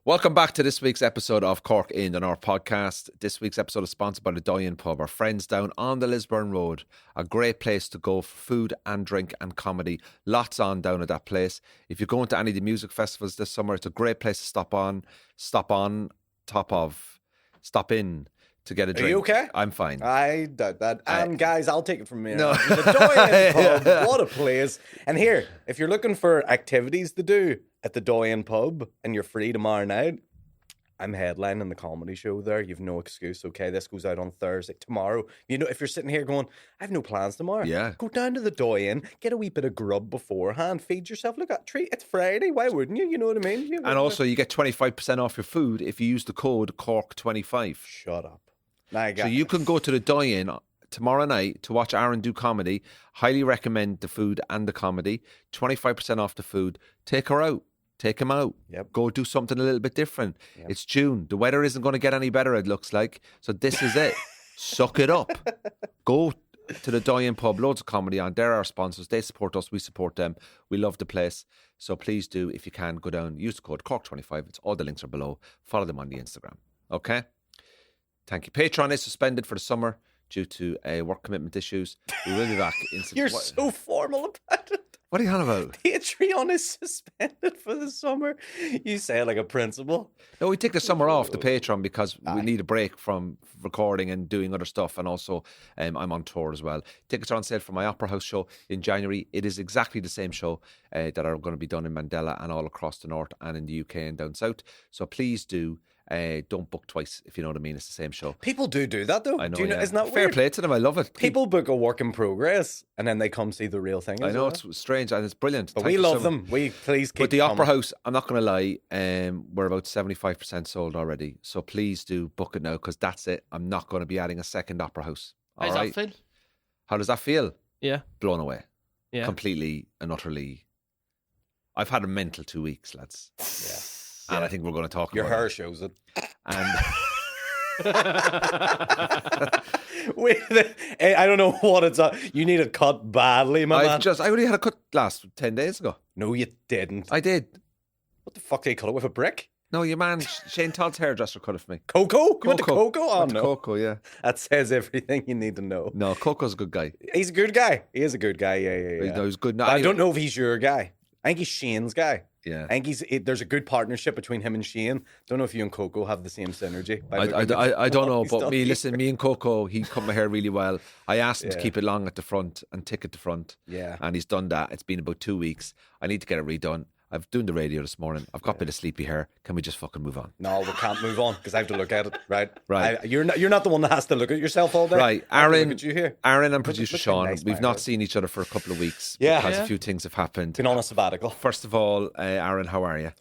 Welcome back to this week's episode of Cork In on our podcast. This week's episode is sponsored by the Doyen Pub, our friends down on the Lisburn Road. A great place to go for food and drink and comedy. Lots on down at that place. If you're going to any of the music festivals this summer, it's a great place to stop in to get a drink. Are you okay? I'm fine. I doubt that. And guys, I'll take it from here. No. The Doyen Pub, what a place. And here, if you're looking for activities to do at the Doyen Pub and you're free tomorrow night, I'm headlining the comedy show there. You've no excuse, okay? This goes out on Thursday. Tomorrow, you know, if you're sitting here going, I have no plans tomorrow. Yeah. Go down to the Doyen, get a wee bit of grub beforehand, feed yourself. Look at treat. It's Friday. Why wouldn't you? You know what I mean? And also, you get 25% off your food if you use the code CORK25. Shut up. So you can go to the Doyen tomorrow night to watch Aaron do comedy. Highly recommend the food and the comedy. 25% off the food. Take her out. Take him out. Yep. Go do something a little bit different. Yep. It's June. The weather isn't going to get any better, it looks like. So this is it. Suck it up. Go to the Doyen Pub. Loads of comedy on. They're our sponsors. They support us. We support them. We love the place. So please do, if you can, go down. Use the code CORK25. It's all the links are below. Follow them on the Instagram. Okay? Thank you. Patreon is suspended for the summer due to work commitment issues. We will be back in You're so formal about it. What are you on about? Patreon is suspended for the summer. You say it like a principal. No, we take the summer off the Patreon because we need a break from recording and doing other stuff. And also, I'm on tour as well. Tickets are on sale for my Opera House show in January. It is exactly the same show that are going to be done in Mandela and all across the north and in the UK and down south. So please do. Don't book twice, if you know what I mean. It's the same show. People do that, though. I know, do you know? yeah. Isn't that fair weird? play to them? I love it. People book a work in progress and then they come see the real thing. I know, it's strange and it's brilliant. But Thank we you love so them. much. We please keep But the Opera coming. House, I'm not going to lie, we're about 75% sold already. So please do book it now because that's it. I'm not going to be adding a second Opera House. How does that feel? How does that feel? Yeah. Blown away. Yeah. Completely and utterly. I've had a mental 2 weeks, lads. Yeah. And I think we're going to talk Your about hair it. shows it. And Wait, I don't know what it's on. You need it cut badly, my man. I only had a cut last 10 days ago. No, you didn't. I did. What the fuck did you cut it with? A brick? No, your man, Shane Todd's hairdresser cut it for me. Coco? You went to Coco? Oh, Went to no. Coco, yeah. That says everything you need to know. No, Coco's a good guy. He's a good guy. He is a good guy, yeah. No, he's good. No, But I anyway. don't know if he's your guy. I think he's Shane's guy. Yeah. I think there's a good partnership between him and Shane. Don't know if you and Coco have the same synergy. I don't know, He's but done me, here. listen, me and Coco, he cut my hair really well. I asked him to Yeah. keep it long at the front and thick at the front. Yeah. And he's done that. It's been about 2 weeks. I need to get it redone. I've doing the radio this morning. I've got a bit of sleepy hair. Can we just fucking move on? No, we can't move on because I have to look at it. Right. Right. You're not the one that has to look at yourself all day. Right. I have to Aaron, look at you here. Aaron and producer look how Sean, nice we've my not hair is. seen each other for a couple of weeks Yeah. because Yeah. a few things have happened. Been on a sabbatical. First of all, Aaron, how are you?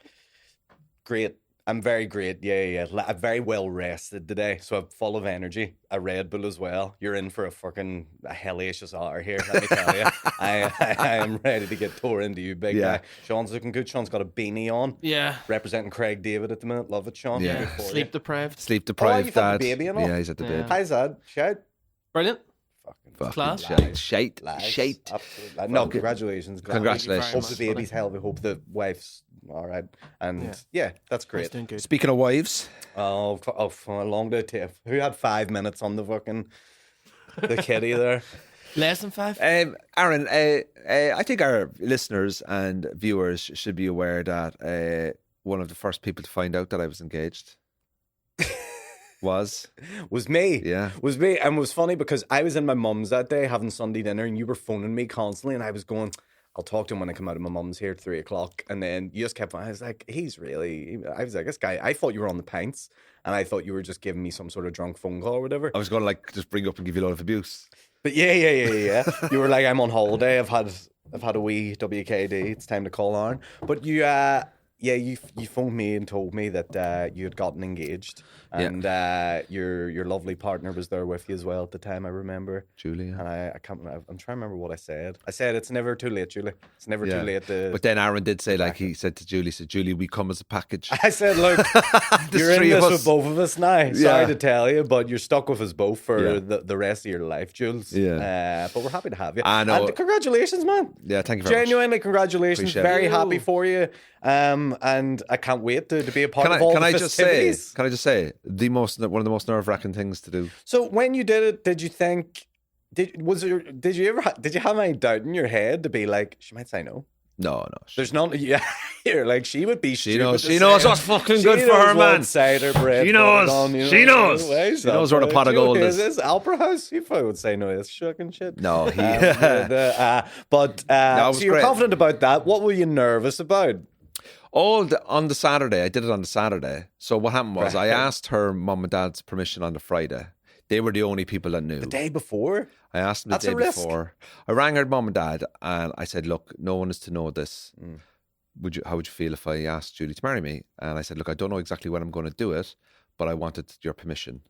Great. I'm very great. Yeah. I'm very well rested today, so I'm full of energy. A Red Bull as well. You're in for a hellacious hour here, let me tell you. I am ready to get tore into you, big Yeah. guy. Sean's looking good. Sean's got a beanie on. Yeah. Representing Craig David at the minute. Love it, Sean. Yeah. Good for you. Sleep deprived. Sleep deprived you've had dad. the baby and all? Yeah, he's at the Yeah. baby. Hi, Zad. Shout. Brilliant. Fucking Class. Shite. Lads. Shite. Absolutely. No, congratulations. Glad. Congratulations. Hope the baby's healthy. Hope the wife's all right. And yeah, that's He's great. doing good. Speaking of wives, For a long day tape. Who had 5 minutes on the kitty there? Less than 5? Aaron, I think our listeners and viewers should be aware that one of the first people to find out that I was engaged was me. Yeah. Was me. And it was funny because I was in my mum's that day having Sunday dinner and you were phoning me constantly and I was going, I'll talk to him when I come out of my mum's here at 3 o'clock. And then you just kept on. I was like, I was like, this guy, I thought you were on the pints and I thought you were just giving me some sort of drunk phone call or whatever. I was going to like just bring you up and give you a lot of abuse. But yeah. You were like, I'm on holiday. I've had a wee WKD. It's time to call Aaron. But you phoned me and told me that you had gotten engaged, and your lovely partner was there with you as well at the time. I remember, Julie. and I'm trying to remember what I said. I said it's never too late, Julie. It's never too late. But then Aaron did say, like he said to Julie, we come as a package. I said, look, you're in three of this us. with both of us now. Sorry Yeah. to tell you, but you're stuck with us both for the rest of your life, Jules. Yeah. But we're happy to have you. I know. And congratulations, man. Yeah, thank you very much. Genuinely, congratulations. Appreciate Very it. happy for you. And I can't wait to be a part Can of all can the I just say? festivities. Can I just say one of the most nerve-wracking things to do? So when you did it, did you think? Did you have any doubt in your head to be like, she might say no? No. There's none. Yeah, you're like, she would be. She knows what's fucking good for her, man. Cider bread. She knows. She knows. She knows where the pot of gold is. This Opera House. You probably would say no. It's fucking shit. No, he. But No, so you're great. confident about that. What were you nervous about? On the Saturday, I did it on the Saturday. So what happened was I Right. asked her mum and dad's permission on the Friday. They were the only people that knew. The day before. I asked them That's the a day risk. before. I rang her mum and dad and I said, look, no one is to know this. How would you feel if I asked Julie to marry me? And I said, look, I don't know exactly when I'm going to do it, but I wanted your permission.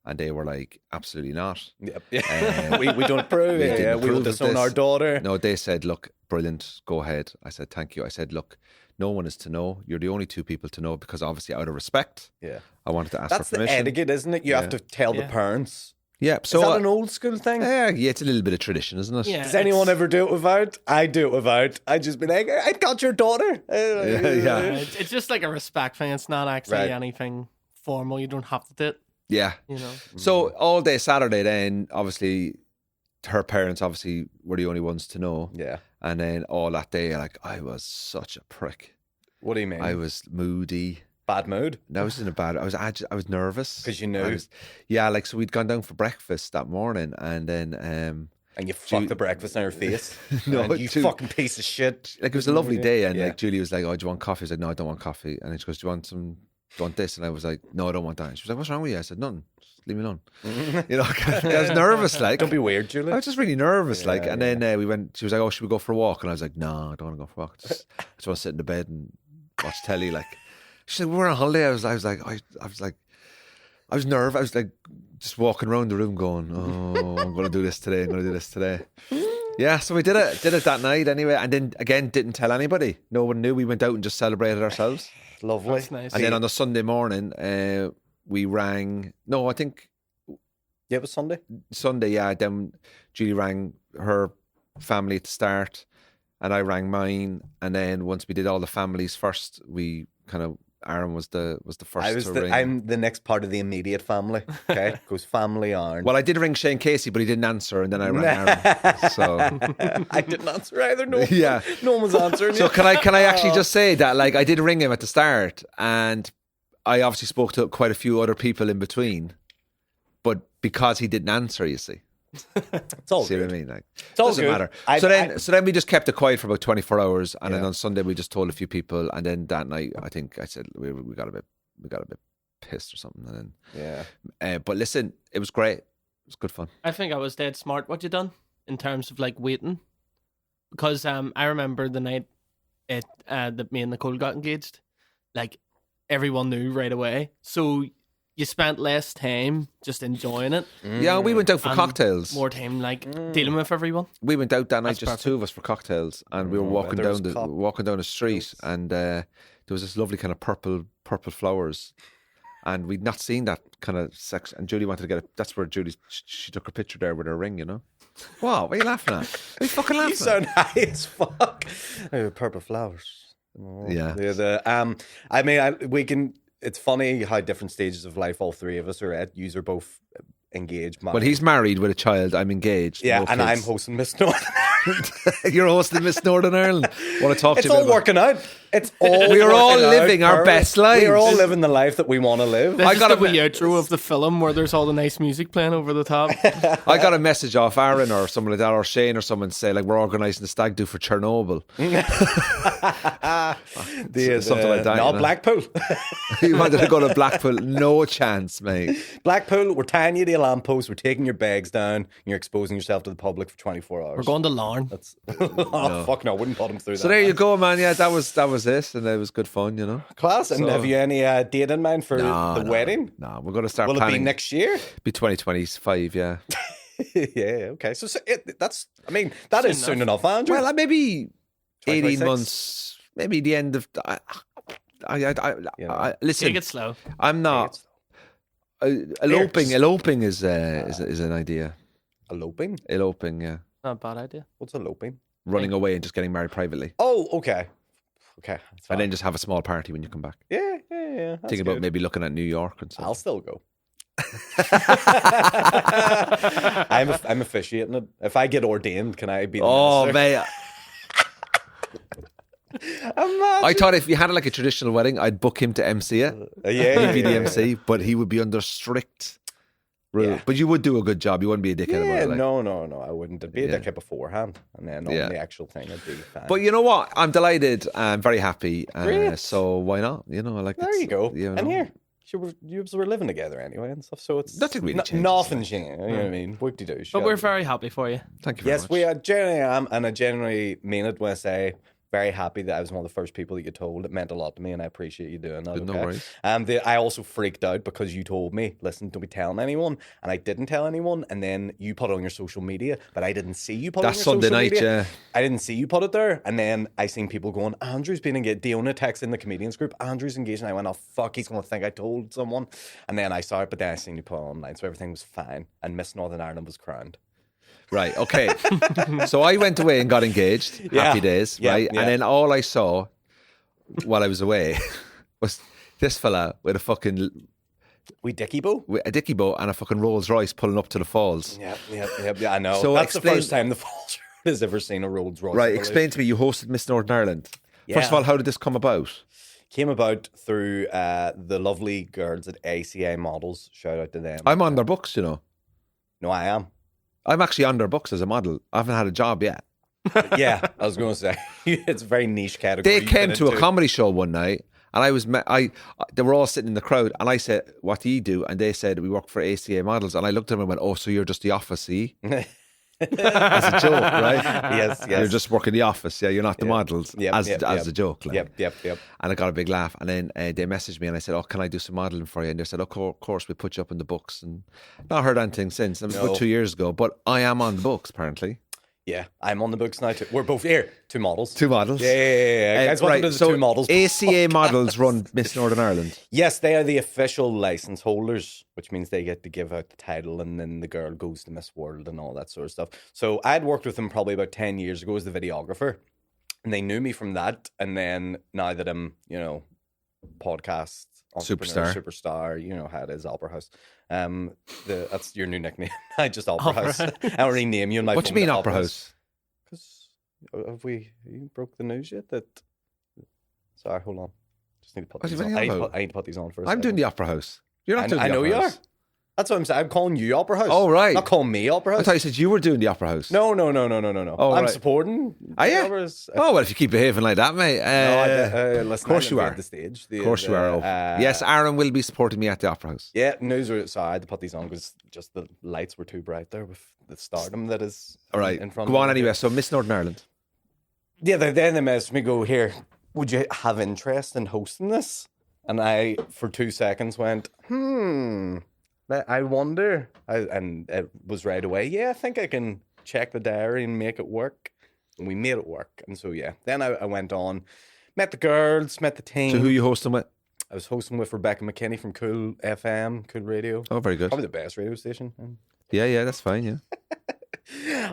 And they were like, absolutely not. Yep. Yeah. we don't approve. We Yeah, didn't we will approve of disown this. our daughter. No, they said, look, brilliant, go ahead. I said, thank you. I said, look, no one is to know. You're the only two people to know because obviously out of respect, Yeah. I wanted to ask That's for the permission. etiquette, isn't it? You have to tell the Yeah. parents. Yeah, so Is that an old school thing? yeah, it's a little bit of tradition, isn't it? Yeah. Does anyone ever do it without? I do it without. I just be like, I got your daughter. Yeah. It's just like a respect thing. It's not actually Right. anything formal. You don't have to do it, Yeah. you know. So all day Saturday, then obviously her parents obviously were the only ones to know, Yeah. and then all that day, like I was such a prick. What do you mean? I was moody. Bad mood? I was in a bad. I was nervous 'Cause you knew. Yeah, like so we'd gone down for breakfast that morning, and then And you fucked the breakfast in her face. No, And you Ju- fucking piece of shit. like it was a lovely day, and Yeah. like Julie was like, "Oh, do you want coffee?" I was like, "No, I don't want coffee." And then she goes, "Do you want this?" And I was like, "No, I don't want that." And she was like, "What's wrong with you?" I said, "None. Just leave me alone." You know, I was nervous. Like, Don't be weird, Julie. I was just really nervous. Like, Yeah, and then we went. She was like, "Oh, should we go for a walk?" And I was like, "No, I don't want to go for a walk. I just want to sit in the bed and watch telly." Like, she said, "We're on holiday." I was nervous. I was like, just walking around the room, going, "Oh, I'm going to do this today. I'm going to do this today." Yeah, so we did it. Did it that night anyway, and then again didn't tell anybody. No one knew. We went out and just celebrated ourselves. Lovely. That's nice. And then on the Sunday morning, we rang. No, I think Yeah, it was Sunday. Sunday. Yeah, then Julie rang her family at the start, and I rang mine. And then once we did all the families first, we kind of Aaron was the first to ring. I'm the next part of the immediate family. Okay, goes family Aaron. Well, I did ring Shane Casey, but he didn't answer, and then I rang Aaron. So I didn't answer either. No, Yeah. no one was answering. So can I actually just say that like I did ring him at the start, and I obviously spoke to quite a few other people in between, but because he didn't answer, you see, It's all see good. what I mean? Like, It's all doesn't good. matter. I- So then we just kept it quiet for about 24 hours, and then Yeah. on Sunday we just told a few people, and then that night I think I said we got a bit pissed or something, and Yeah. then but listen, it was great. It was good fun. I think I was dead smart. What you done in terms of like waiting? Because I remember the night that me and Nicole got engaged. Like everyone knew right away, so you spent less time just enjoying it, Yeah, we went out for and cocktails. more time like dealing with everyone. We went out that night, That's just perfect. two of us for cocktails, and we were walking there was down the street, and there was this lovely kind of purple flowers, and we'd not seen that kind of sex. And Julie wanted to get it. That's where she took her picture there with her ring, you know. What are you laughing at? Are you fucking laughing? You sound high as fuck. Purple flowers. Oh, Yeah. I mean, we can. It's funny how different stages of life all three of us are at. Yous are both engaged. Well, he's married with a child. I'm engaged. yeah, no and I'm kids. hosting Miss North. You're hosting Miss Northern Ireland. Want to talk It's to you all about- working out. It's all. We are all working out living our perfect. best lives. We are all living the life that we want to live. This I is got the a wee me- outro of the film where there's all the nice music playing over the top. I got a message off Aaron or someone like that, or Shane or someone say like we're organising the stag do for Chernobyl. Something like that, No, you know. Blackpool. He wanted to go to Blackpool. No chance, mate. Blackpool, we're tying you to a lamppost, we're taking your bags down, and you're exposing yourself to the public for 24 hours. We're going to Larne. That's oh fuck no, I wouldn't put him through So that. there you go, man. Yeah, that was it, and it was good fun, you know. Class. And have you any date in mind for the wedding? No, we're going to start Will it planning. be next year? Be 2025, yeah. Yeah, okay. So that's, I mean, that is soon enough, Andrew. Well, maybe 18 2026? months, maybe the end of. Listen, Take it slow. I'm not. Eloping is an idea. Eloping? Eloping, yeah. Not a bad idea. What's eloping? Running away and just getting married privately. Oh, okay. Okay. That's And fine. then just have a small party when you come back. Yeah. That's Think about good. maybe looking at New York and stuff. I'll still go. I'm officiating it. If I get ordained, can I be the Oh, minister? man. Imagine. I thought if you had like a traditional wedding, I'd book him to MC it. Yeah, He'd be the yeah. MC, but he would be under strict rule. Yeah. But you would do a good job. You wouldn't be a dickhead Yeah, about it. Like. no, I wouldn't. It'd be a Yeah. dickhead beforehand, and then on Yeah. the actual thing, it'd be fine. But you know what? I'm delighted. I'm very happy. Great. So why not? You know, like there you go. You know. And here, you were living together anyway and stuff, so it's Nothing really changes, Nothing changed. You know what I mean? Whoop-de-doo. But we're very happy for you. Thank you very Yes, much. we generally am, and I generally mean it when I say very happy that I was one of the first people that you told. It meant a lot to me, and I appreciate you doing that. Good, no okay? worries. I also freaked out because you told me, listen, don't be telling anyone, and I didn't tell anyone, and then you put it on your social media, but I didn't see you put That's it on your Sunday social night, media. yeah. I didn't see you put it there, and then I seen people going, Andrew's been engaged. Diona text in the comedians group, Andrew's engaged, and I went, oh fuck, he's gonna think I told someone, and then I saw it, but then I seen you put it online, so everything was fine, and Miss Northern Ireland was crowned. Right, okay. So I went away and got engaged. Yeah. Happy days, Yeah, right? yeah. And then all I saw while I was away was this fella with a fucking We Dickie Bo? with a dicky boat and a fucking Rolls Royce pulling up to the falls. Yeah, I know. So That's the explain- first time the Falls Road has ever seen a Rolls Royce. I Right, believe. explain to me, you hosted Miss Northern Ireland. First of Yeah. all, how did this come about? Came about through the lovely girls at ACA Models. Shout out to them. I'm on their books, you know. No, I am. I'm actually on their books as a model. I haven't had a job yet. Yeah, I was going to say it's a very niche category. They you came fit to a into. comedy show one night, and I was they were all sitting in the crowd, and I said, "What do you do?" And they said, "We work for ACA Models." And I looked at them and went, "Oh, so you're just the office, see?" As a joke, right? Yes. You're just working the office, yeah. You're not the models, Yep, as yep, as yep. a joke, like. Yep. And I got a big laugh, and then they messaged me, and I said, "Oh, can I do some modeling for you?" And they said, "Of course, we put you up in the books." And not heard anything since. It was No. about 2 years ago, but I am on the books apparently. Yeah, I'm on the books now too. We're both here. Two models. Two models. Yeah. Guys, welcome to the so Two Models. ACA Models run Miss Northern Ireland. Yes, they are the official license holders, which means they get to give out the title, and then the girl goes to Miss World and all that sort of stuff. So I'd worked with them probably about 10 years ago as the videographer, and they knew me from that. And then now that I'm, podcast entrepreneur, superstar, how it is, Opera House. That's your new nickname. I just Opera House. I'll rename you in my What do you phone mean to Opera House? Because you broke the news yet? Sorry, hold on. Just need to put What do these you on. mean I about? need to put these on first. I'm doing the Opera House. You're not doing the I know Opera you House. are. That's what I'm saying. I'm calling you Opera House. Oh, right. Not calling me Opera I House. thought you said you were doing the Opera House. No. Oh, I'm right. supporting. Are you? Operas. Oh, well, if you keep behaving like that, mate. Listen, of course I you invade are. The stage. Of course you are. Yes, Aaron will be supporting me at the Opera House. Yeah, sorry, I had to put these on because just the lights were too bright there with the stardom that is All right. in front Go of on me. anyway. So, Miss Northern Ireland. Yeah, then they messaged me, go, here, would you have interest in hosting this? And I, for 2 seconds, went, I wonder. And it was right away, yeah, I think I can check the diary and make it work. And we made it work. And so, yeah, then I went on, met the girls, met the team. So, who are you hosting with? I was hosting with Rebecca McKinney from Cool FM, Cool Radio. Oh, very good. Probably the best radio station. Yeah, that's fine, yeah.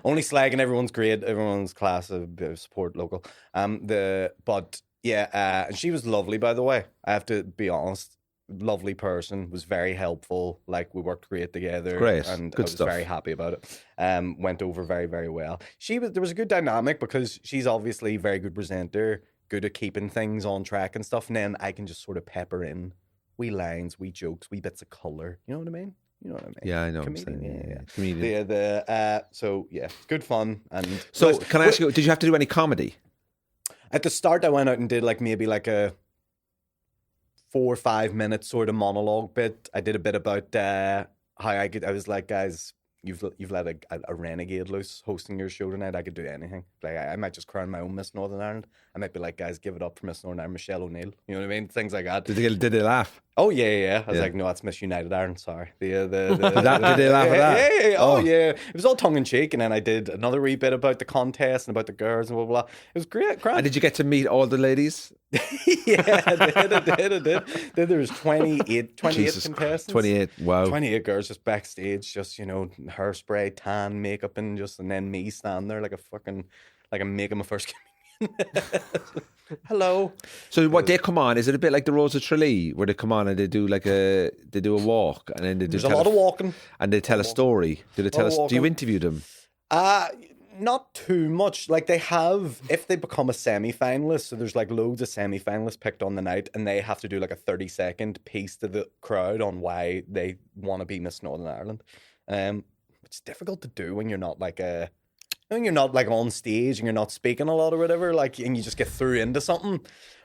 Only slagging, everyone's great, everyone's class, a bit of support local. And she was lovely, by the way. I have to be honest, lovely person, was very helpful. Like, we worked great together. Great, and good I was stuff. very happy about it. Went over very, very well. There was a good dynamic because she's obviously a very good presenter, good at keeping things on track and stuff. And then I can just sort of pepper in wee lines, wee jokes, wee bits of color. You know what I mean? You know what I mean? Yeah, I know Comedian, what I'm saying. yeah. Comedian. So yeah, good fun. And So, can I ask you, did you have to do any comedy? at the start, I went out and did maybe a 4 or 5 minute sort of monologue bit. I did a bit about how I was like, guys, you've let a renegade loose hosting your show tonight. I could do anything. I might just crown my own Miss Northern Ireland. I might be like, guys, give it up for Miss Northern Ireland, Michelle O'Neill. You know what I mean? Things like that. Did they laugh? Oh yeah. I was Yeah. like, no, that's Miss United Ireland. Sorry. Did they laugh at that? Yeah. Oh yeah. It was all tongue in cheek, and then I did another wee bit about the contest and about the girls and blah blah blah. It was great. And did you get to meet all the ladies? Yeah, I did. There was 28 Jesus contestants. 28. Wow. 28 girls just backstage, just, hairspray, tan, makeup, and then me standing there like I'm making my first Hello. So what they come on, is it a bit like the Rose of Tralee where they come on and they do a walk and then they do There's a lot of walking. and they tell a story. Do they tell us? Do you interview them? Not too much. Like they have, if they become a semi-finalist, so there's like loads of semi-finalists picked on the night, and they have to do like a 30-second piece to the crowd on why they want to be Miss Northern Ireland. It's difficult to do when you're not like on stage and you're not speaking a lot or whatever, like, and you just get through into something.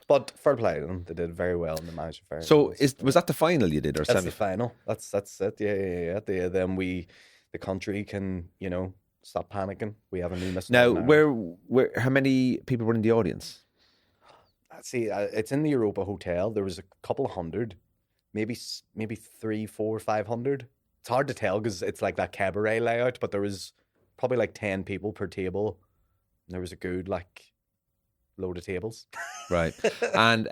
But fair play to them, they did very well in the match. So was that the final you did, or that's semi? the final? That's it. Yeah. Then the country can, stop panicking. We have a new Miss. Now, where? How many people were in the audience? See, it's in the Europa Hotel. There was a couple of hundred, maybe 300, 400, 500. It's hard to tell because it's like that cabaret layout. But there was probably like 10 people per table. And there was a good load of tables. Right. And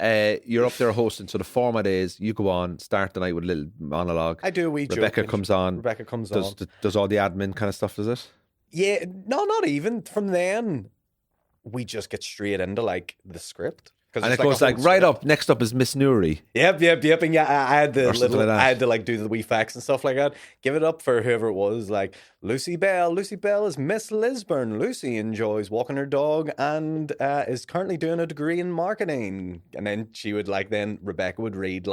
you're up there hosting. So the format is you go on, start the night with a little monologue. I do. Rebecca comes on. Does all the admin kind of stuff, does it? Yeah, no, not even. From then, we just get straight into the script. And it goes right up. Next up is Miss Nuri. Yep. And yeah, I had to I had to do the wee facts and stuff like that. Give it up for whoever it was. Like Lucy Bell. Lucy Bell is Miss Lisburn. Lucy enjoys walking her dog and is currently doing a degree in marketing. And then she would then Rebecca would read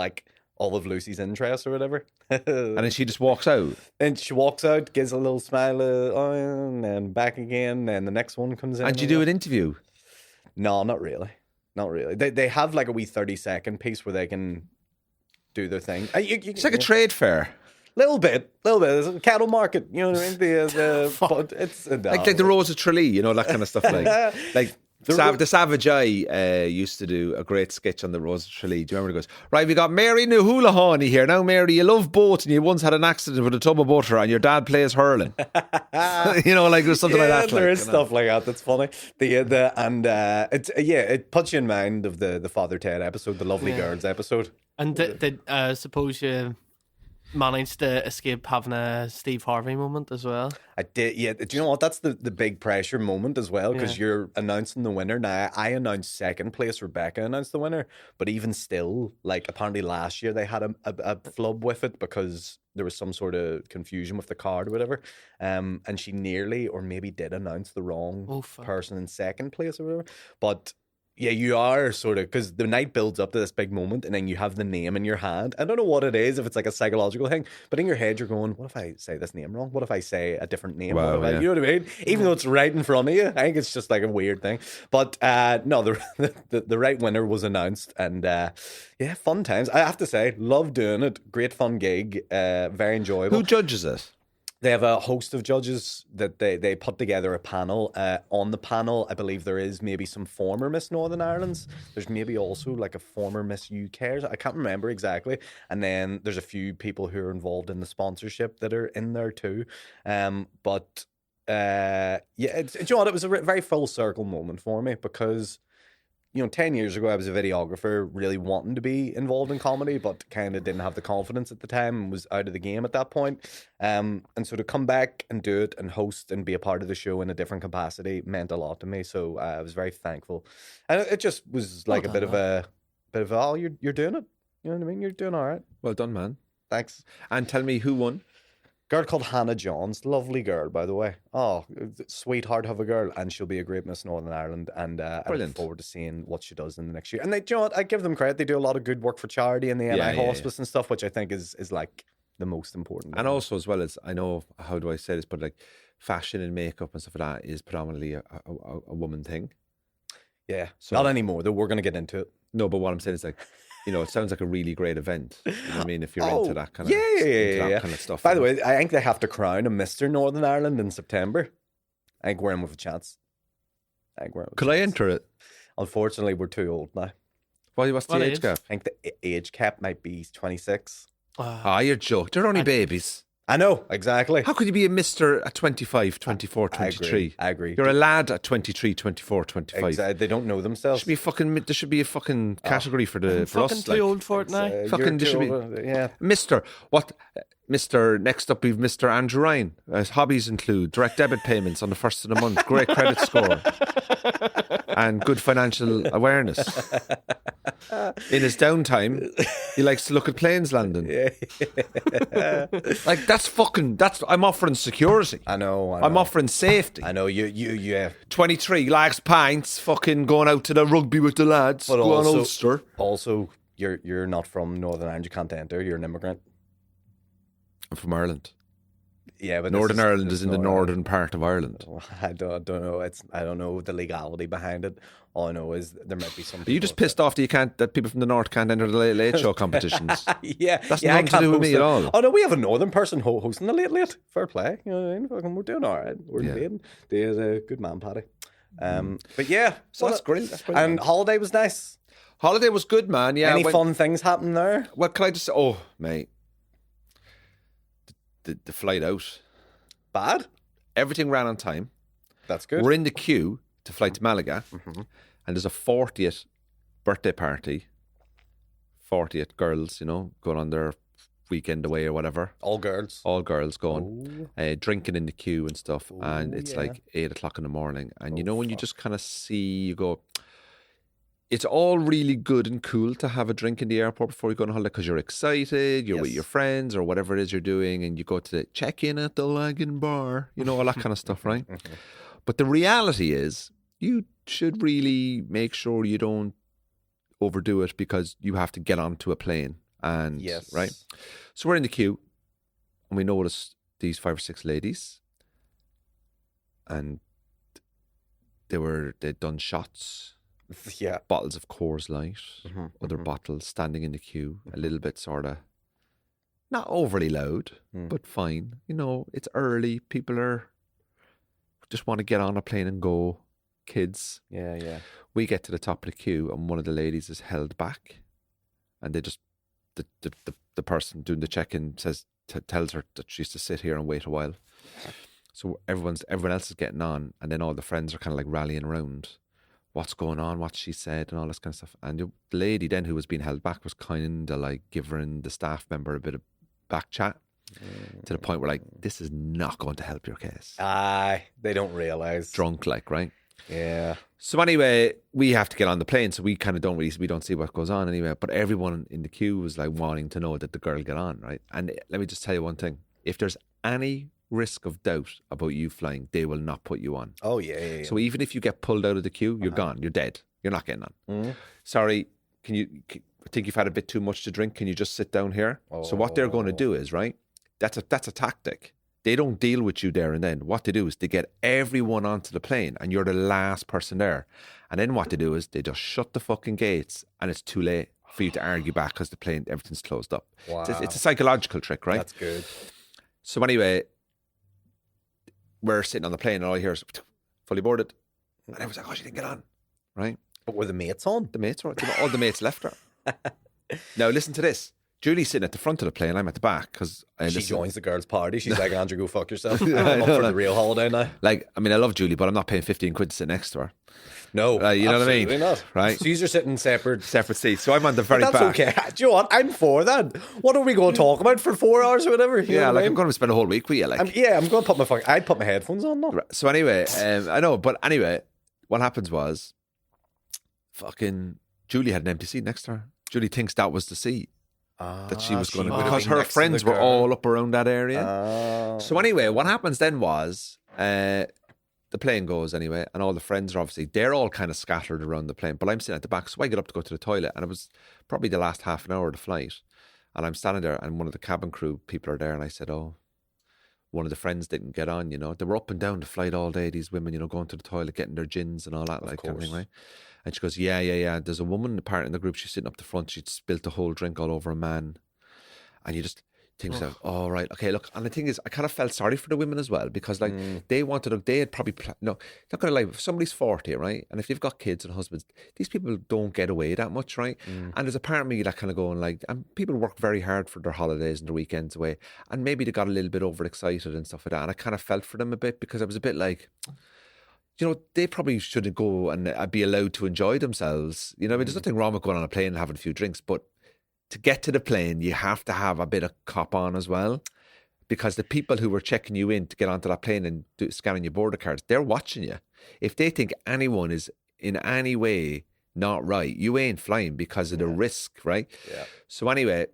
all of Lucy's interests or whatever. And then she just walks out. And she walks out, gives a little smile, and then back again, and the next one comes in. And you do an interview? No, not really. Not really. They have a wee 30-second piece where they can do their thing. It's like a trade fair. Little bit. It's a cattle market, you know what I mean? But it's like the Rose of Tralee, that kind of stuff. The Savage Eye used to do a great sketch on the Rose of Tralee. Do you remember? It goes, right, we got Mary Nuhulahani here. Now, Mary, you love boats and you once had an accident with a tub of butter and your dad plays hurling. There's something like that. There is stuff like that. That's funny. It puts you in mind of the Father Ted episode, the Lovely Girls episode. And did suppose you managed to escape having a Steve Harvey moment as well? I did, yeah. Do you know what? That's the big pressure moment as well, because you're announcing the winner. Now, I announced second place, Rebecca announced the winner, but even still, apparently last year they had a flub with it because there was some sort of confusion with the card or whatever, and she nearly, or maybe did announce the wrong person in second place or whatever, but... Yeah, you are sort of, because the night builds up to this big moment and then you have the name in your hand. I don't know what it is, if it's a psychological thing, but in your head you're going, what if I say this name wrong? What if I say a different name? Wow, you know what I mean? Even though it's right in front of you, I think it's just a weird thing. But no, the right winner was announced, and fun times. I have to say, love doing it. Great fun gig, very enjoyable. Who judges it? They have a host of judges that they put together a panel. On the panel, I believe there is maybe some former Miss Northern Irelands. There's maybe also a former Miss UK. I can't remember exactly. And then there's a few people who are involved in the sponsorship that are in there too. But do you know what? It was a very full circle moment for me because... 10 years ago, I was a videographer really wanting to be involved in comedy, but kind of didn't have the confidence at the time and was out of the game at that point. And so to come back and do it and host and be a part of the show in a different capacity meant a lot to me. So I was very thankful. And it just was a bit of a, oh, you're doing it. You know what I mean? You're doing all right. Well done, man. Thanks. And tell me who won? Girl called Hannah Johns, lovely girl, by the way. Oh, sweetheart of a girl, and she'll be a great Miss Northern Ireland. And I look forward to seeing what she does in the next year. And do you know what? I give them credit; they do a lot of good work for charity and the NI hospice and stuff, which I think is the most important. And also, as well as I know, how do I say this? But fashion and makeup and stuff like that is predominantly a woman thing. Yeah, so, not anymore. Though we're going to get into it. No, but what I'm saying is it sounds like a really great event. You know what I mean, if you're into that kind of kind of stuff. By the way, I think they have to crown a Mr. Northern Ireland in September. I think we're in with a chance. Could I enter it? Unfortunately, we're too old now. What's the age gap? I think the age cap might be 26. You're joking. They're only babies. I know, exactly. How could you be a Mr. at 25, 24, 23? I agree. You're a lad at 23, 24, 25. Exactly. They don't know themselves. There should be a fucking category for us. Fucking too old for it now. Mr. What? Mr. Next up, we've Mr. Andrew Ryan. His hobbies include direct debit payments on the first of the month, great credit score. and good financial awareness. In his downtime, he likes to look at planes landing. Like I'm offering security. I know. I'm offering safety. I know you. 23 lags pints, fucking going out to the rugby with the lads. But go on also, Ulster. Also, you're not from Northern Ireland. You can't enter. You're an immigrant. I'm from Ireland. Yeah, but Northern Ireland is in the northern part of Ireland. I don't know. I don't know the legality behind it. All I know is there might be some. Are you just pissed off that people from the north can't enter the Late Show competitions? Yeah, that's nothing to do with me at all. Oh no, we have a northern person hosting the late. Fair play. You know what I mean? Fucking, we're doing all right. We're invading. There's a good man, Paddy. But yeah, so that's great. That's brilliant. And holiday was nice. Holiday was good, man. Yeah. Any fun things happen there? Well, can I just say, oh, mate, the flight out. Bad? Everything ran on time. That's good. We're in the queue to fly to Malaga, and there's a 40th birthday party. 40th girls, going on their weekend away or whatever. All girls going, drinking in the queue and stuff. And it's like 8 o'clock in the morning. And when you just kind of see, you go, it's all really good and cool to have a drink in the airport before you go on holiday because you're excited, you're with your friends or whatever it is you're doing, and you go to the check-in at the Lagan bar, all that kind of stuff, right? But the reality is you should really make sure you don't overdo it because you have to get onto a plane. And right? So we're in the queue and we notice these 5 or 6 ladies and they'd done shots. Yeah, bottles of Coors Light, other bottles standing in the queue, a little bit sort of not overly loud, but fine. It's early. People just want to get on a plane and go. Kids. Yeah. We get to the top of the queue and one of the ladies is held back, and they just the person doing the check-in tells her that she has to sit here and wait a while. So everyone else is getting on, and then all the friends are kind of like rallying around. What's going on, what she said, and all this kind of stuff. And the lady then who was being held back was kind of like giving the staff member a bit of back chat to the point where like, this is not going to help your case. Aye, they don't realise. Drunk, like, right? Yeah. So anyway, we have to get on the plane, so we kind of we don't see what goes on anyway. But everyone in the queue was like wanting to know that the girl get on, right? And let me just tell you one thing: if there's any risk of doubt about you flying, they will not put you on. Oh yeah. So even if you get pulled out of the queue, you're gone. You're dead. You're not getting on. Sorry, I think you've had a bit too much to drink. Can you just sit down here? So what they're going to do is, right, that's a tactic. They don't deal with you there and then. What they do is they get everyone onto the plane and you're the last person there. And then what they do is they just shut the fucking gates and it's too late for you to argue back because the plane, everything's closed up. Wow. It's a psychological trick, right? That's good. So anyway, we're sitting on the plane and all I hear is fully boarded. And I was like, oh, she didn't get on, right? But were the mates on? The mates were. All the mates left her. Now listen to this. Julie's sitting at the front of the plane. I'm at the back because she joins the girls' party. She's like, Andrew, go fuck yourself. I'm up for the real holiday now. Like, I mean, I love Julie, but I'm not paying 15 quid to sit next to her. No, you know what I mean? Not. Right? So you're sitting separate seats. So I'm on the very back. That's okay. Do you know what? I'm for that. What are we going to talk about for 4 hours or whatever? You know what I'm going to spend a whole week with you. Like, I'm going to put I'd put my headphones on now. So anyway, I know, but anyway, what happens was, fucking Julie had an empty seat next to her. Julie thinks that was the seat that she was going to, because her friends were all up around that area. So anyway, what happens then was, the plane goes anyway, and all the friends are they're all kind of scattered around the plane, but I'm sitting at the back, so I get up to go to the toilet, and it was probably the last half an hour of the flight, and I'm standing there, and one of the cabin crew people are there, and I said, oh, one of the friends didn't get on, they were up and down the flight all day, these women, going to the toilet, getting their gins and all that, like kind of thing, right? And she goes, yeah, there's a woman apart in the group, she's sitting up the front, she'd spilt the whole drink all over a man, and you just think to yourself, oh, right, okay, look, and the thing is, I kind of felt sorry for the women as well, because like they had probably, not going to lie, if somebody's 40, right, and if they've got kids and husbands, these people don't get away that much, right? And there's a part of me that kind of going like, and people work very hard for their holidays and their weekends away, and maybe they got a little bit overexcited and stuff like that, and I kind of felt for them a bit, because I was a bit like, they probably shouldn't go and be allowed to enjoy themselves. I mean, there's nothing wrong with going on a plane and having a few drinks, but to get to the plane, you have to have a bit of cop on as well, because the people who were checking you in to get onto that plane and scanning your border cards, they're watching you. If they think anyone is in any way not right, you ain't flying because of the risk, right? Yeah. So anyway,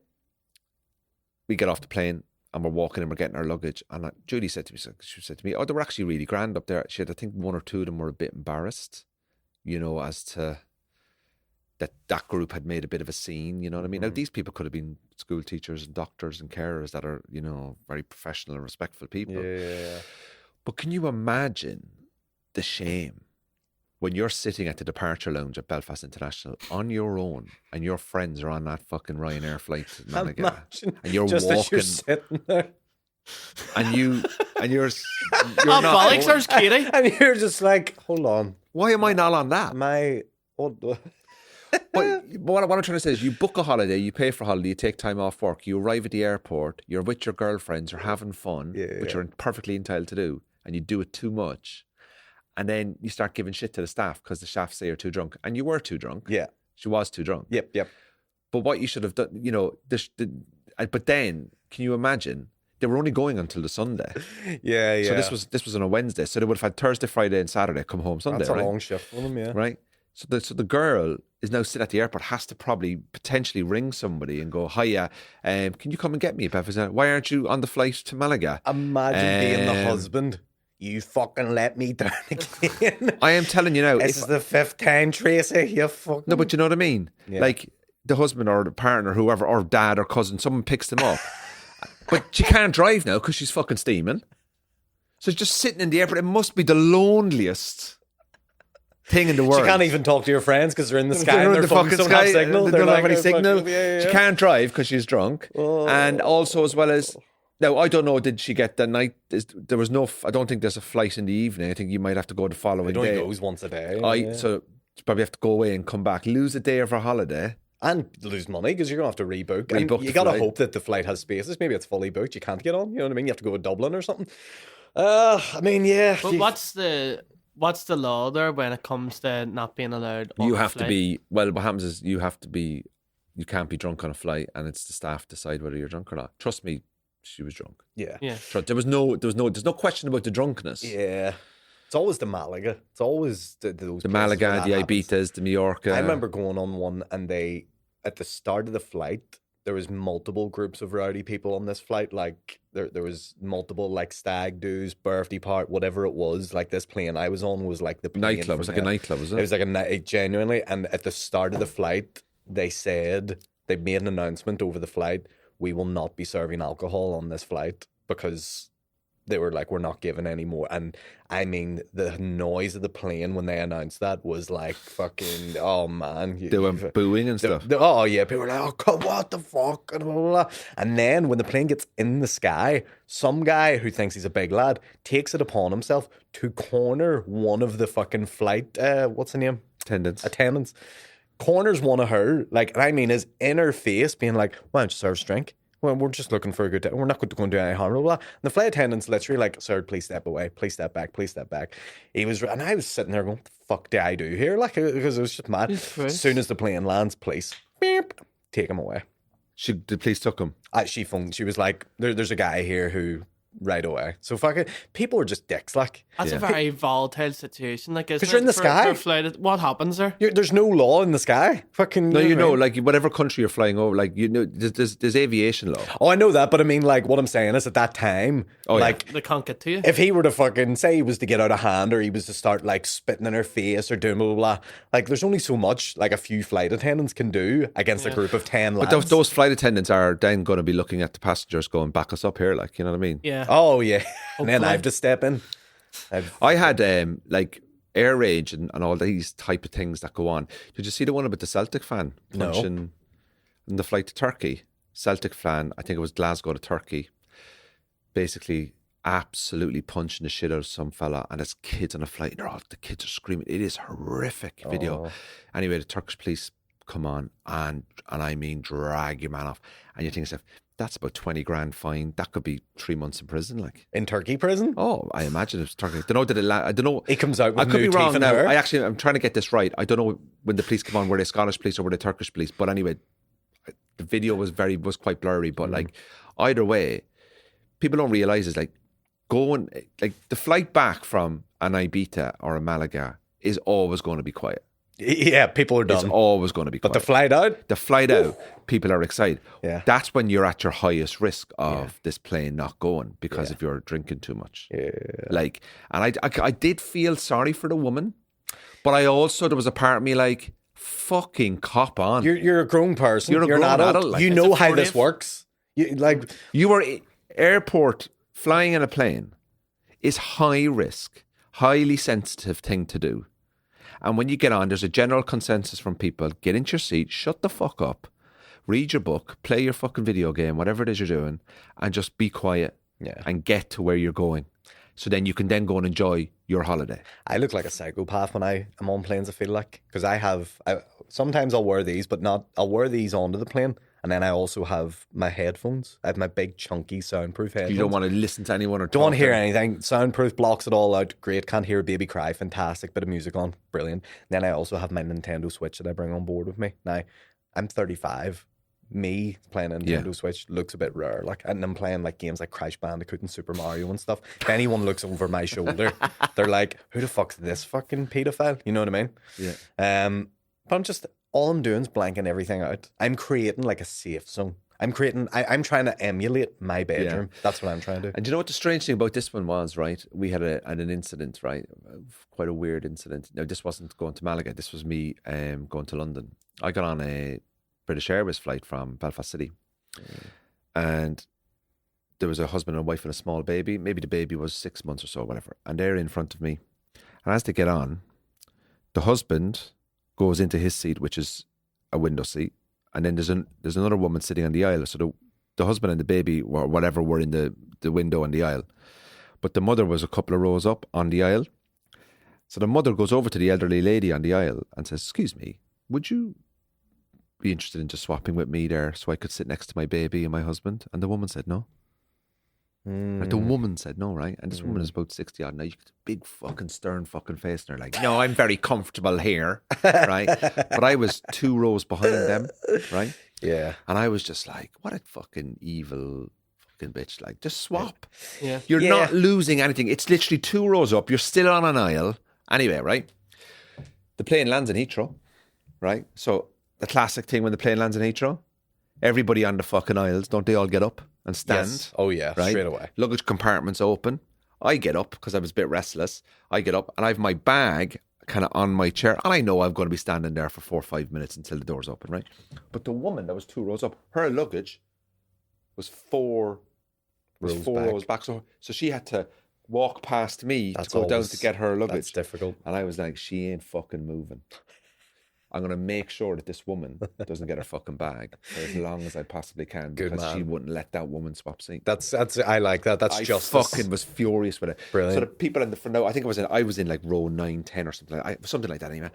we get off the plane and we're walking and we're getting our luggage. And Judy said to me, she said to me, oh, they were actually really grand up there. She had, I think one or two of them were a bit embarrassed, you know, as to that group had made a bit of a scene, you know what I mean? Now, these people could have been school teachers and doctors and carers that are, you know, very professional and respectful people. Yeah. But can you imagine the shame when you're sitting at the departure lounge at Belfast International on your own and your friends are on that fucking Ryanair flight to Malaga, and you're just walking, as you're sitting there, and you're Oh, not. bollocks, there's Katie. and you're just like, hold on, Why am I not on that? But what I'm trying to say is, you book a holiday, you pay for a holiday, you take time off work, you arrive at the airport, you're with your girlfriends, you're having fun, which you're perfectly entitled to do, and you do it too much, and then you start giving shit to the staff because the staff say you're too drunk, and you were too drunk. Yeah, she was too drunk. Yep. But what you should have done, you know, but then can you imagine? They were only going until the Sunday. Yeah. So this was on a Wednesday, so they would have had Thursday, Friday, and Saturday. Come home Sunday. That's a right? long shift for them, yeah. Right. So the girl is now sitting at the airport, has to probably potentially ring somebody and go, hiya, can you come and get me? Why aren't you on the flight to Malaga? Imagine being the husband. You fucking let me down again. I am telling you now. This is the 5th time, Tracy. You fucking... No, but you know what I mean? Yeah. Like the husband or the partner, whoever, or dad or cousin, someone picks them up. But she can't drive now because she's fucking steaming. So she's just sitting in the airport. It must be the loneliest thing in the world. She can't even talk to your friends because they're in the sky They're and in their the phones fucking don't have sky. signal. They don't have any signal. Yeah. She can't drive because she's drunk. Oh. And also, as well as, now, I don't know, did she get the night? There was no, I don't think there's a flight in the evening. I think you might have to go the following It only day. goes once a day. So you probably have to go away and come back, lose a day of her holiday. And lose money because you're going to have to rebook. Rebook And you the got to flight. hope that the flight has spaces. Maybe it's fully booked. You can't get on. You know what I mean? You have to go to Dublin or something. I mean, yeah. But what's the law there when it comes to not being allowed on You the have to flight? be, well, what happens is you can't be drunk on a flight, and it's the staff decide whether you're drunk or not. Trust me, she was drunk. Yeah. There's no question about the drunkenness. Yeah. It's always the Malaga. It's always those The places where Malaga, that the happens. Ibitas, the Mallorca. I remember going on one and at the start of the flight, there was multiple groups of rowdy people on this flight. Like there was multiple like stag do's, birthday part, whatever it was. Like this plane I was on was like the plane nightclub. It from was like a hell. nightclub, was it? It was like a night, genuinely. And at the start of the flight, they made an announcement over the flight: we will not be serving alcohol on this flight because they were like, we're not giving any more. And I mean, the noise of the plane when they announced that was like fucking, oh man. They were booing and stuff. Oh yeah, people were like, oh God, what the fuck? And, blah, blah, blah. And then when the plane gets in the sky, some guy who thinks he's a big lad takes it upon himself to corner one of the fucking flight, what's the name? Attendants. Corners one of her, like, and I mean, is in her face being like, why don't you serve us a drink? Well, we're just looking for a good time. We're not going to do any harm. Blah, blah. And the flight attendant's literally like, sir, please step away. Please step back. Please step back. And I was sitting there going, what the fuck do I do here? Like, because it was just mad. As soon as the plane lands, police, beep, take him away. The police took him. She phoned. She was like, there's a guy here who, right away. So fucking, people are just dicks, like. That's a very volatile situation. Like, because you're in the sky. What happens there? There's no law in the sky. Fucking. No, you know, what I mean? like whatever country you're flying over, like, you know, there's aviation law. Oh, I know that, but I mean, like, what I'm saying is at that time, like, They can't get to you. if he were to fucking say he was to get out of hand or he was to start like spitting in her face or doing blah, blah, blah, like, there's only so much like a few flight attendants can do against a group of 10 lads. But those flight attendants are then going to be looking at the passengers going, back us up here, like, you know what I mean? Yeah. Oh, yeah. And then Hopefully. I have to step in. I had like air rage and all these type of things that go on. Did you see the one about the Celtic fan No. punching in the flight to Turkey? Celtic fan, I think it was Glasgow to Turkey, basically absolutely punching the shit out of some fella, and there's kids on a flight and the kids are screaming. It is horrific video. Anyway, the Turkish police come on and I mean drag your man off, and you think to yourself, that's about 20 grand fine. That could be 3 months in prison, like. In Turkey prison? Oh, I imagine it's Turkey. I don't know. I don't know. He comes out with I could new be wrong teeth in now. her. I'm trying to get this right. I don't know when the police come on, were they Scottish police or were they Turkish police? But anyway, the video was quite blurry. But like, either way, people don't realise is like going, like the flight back from an Ibiza or a Malaga is always going to be quiet. Yeah, people are It's done. always going to be quiet. But the flight out? The flight out, people are excited. Yeah. That's when you're at your highest risk of this plane not going because if you're drinking too much. Yeah. Like, and I did feel sorry for the woman, but I also, there was a part of me like, fucking cop on. You're a grown person. You're a an grown adult, like, you it's know a how this 40th. works. You were airport, flying in a plane is high risk, highly sensitive thing to do. And when you get on, there's a general consensus from people, get into your seat, shut the fuck up, read your book, play your fucking video game, whatever it is you're doing, and just be quiet and get to where you're going. So then you can then go and enjoy your holiday. I look like a psychopath when I am on planes, I feel like. Because sometimes I'll wear these, but I'll wear these onto the plane. And then I also have my headphones. I have my big, chunky, soundproof headphones. You don't want to listen to anyone or Don't want talk to hear them. anything. Soundproof blocks it all out. Great. Can't hear a baby cry. Fantastic. Bit of music on. Brilliant. Then I also have my Nintendo Switch that I bring on board with me. Now, I'm 35. Me playing a Nintendo Switch looks a bit rare. Like, and I'm playing like games like Crash Bandicoot and Super Mario and stuff. If anyone looks over my shoulder, they're like, "Who the fuck's this fucking pedophile?" You know what I mean? Yeah. But all I'm doing is blanking everything out. I'm creating like a safe zone. I'm trying to emulate my bedroom. That's what I'm trying to do. And you know what the strange thing about this one was, right? We had an incident, right? Quite a weird incident. Now, this wasn't going to Malaga. This was me going to London. I got on a British Airways flight from Belfast City. And there was a husband and a wife and a small baby. Maybe the baby was 6 months or so, whatever. And they're in front of me. And as they get on, the husband goes into his seat, which is a window seat. And then there's another woman sitting on the aisle. So the husband and the baby or whatever were in the window on the aisle. But the mother was a couple of rows up on the aisle. So the mother goes over to the elderly lady on the aisle and says, "Excuse me, would you be interested in just swapping with me there so I could sit next to my baby and my husband?" And the woman said no. Like, the woman said no, right? And this woman is about 60 odd now. You get a big fucking stern fucking face and they're like, "No, I'm very comfortable here," right? But I was 2 rows behind them, right? Yeah. And I was just like, what a fucking evil fucking bitch. Like, just swap. Yeah. You're not losing anything. It's literally 2 rows up. You're still on an aisle. Anyway, right? The plane lands in Heathrow, right? So the classic thing when the plane lands in Heathrow, everybody on the fucking aisles, don't they all get up and stand? Yes. Oh yeah. Right? Straight away. Luggage compartments open. I get up because I was a bit restless. I get up and I have my bag kind of on my chair. And I know I'm going to be standing there for 4 or 5 minutes until the door's open, right? But the woman that was 2 rows up, her luggage was 4 rows back. So she had to walk past me to go down to get her luggage. That's difficult. And I was like, she ain't fucking moving. I'm going to make sure that this woman doesn't get her fucking bag for as long as I possibly can because she wouldn't let that woman swap seat. That's I like that. That's I justice. fucking was furious with it. Brilliant. So the people in the front, I think I was in like row 9, 10 or something like that anyway.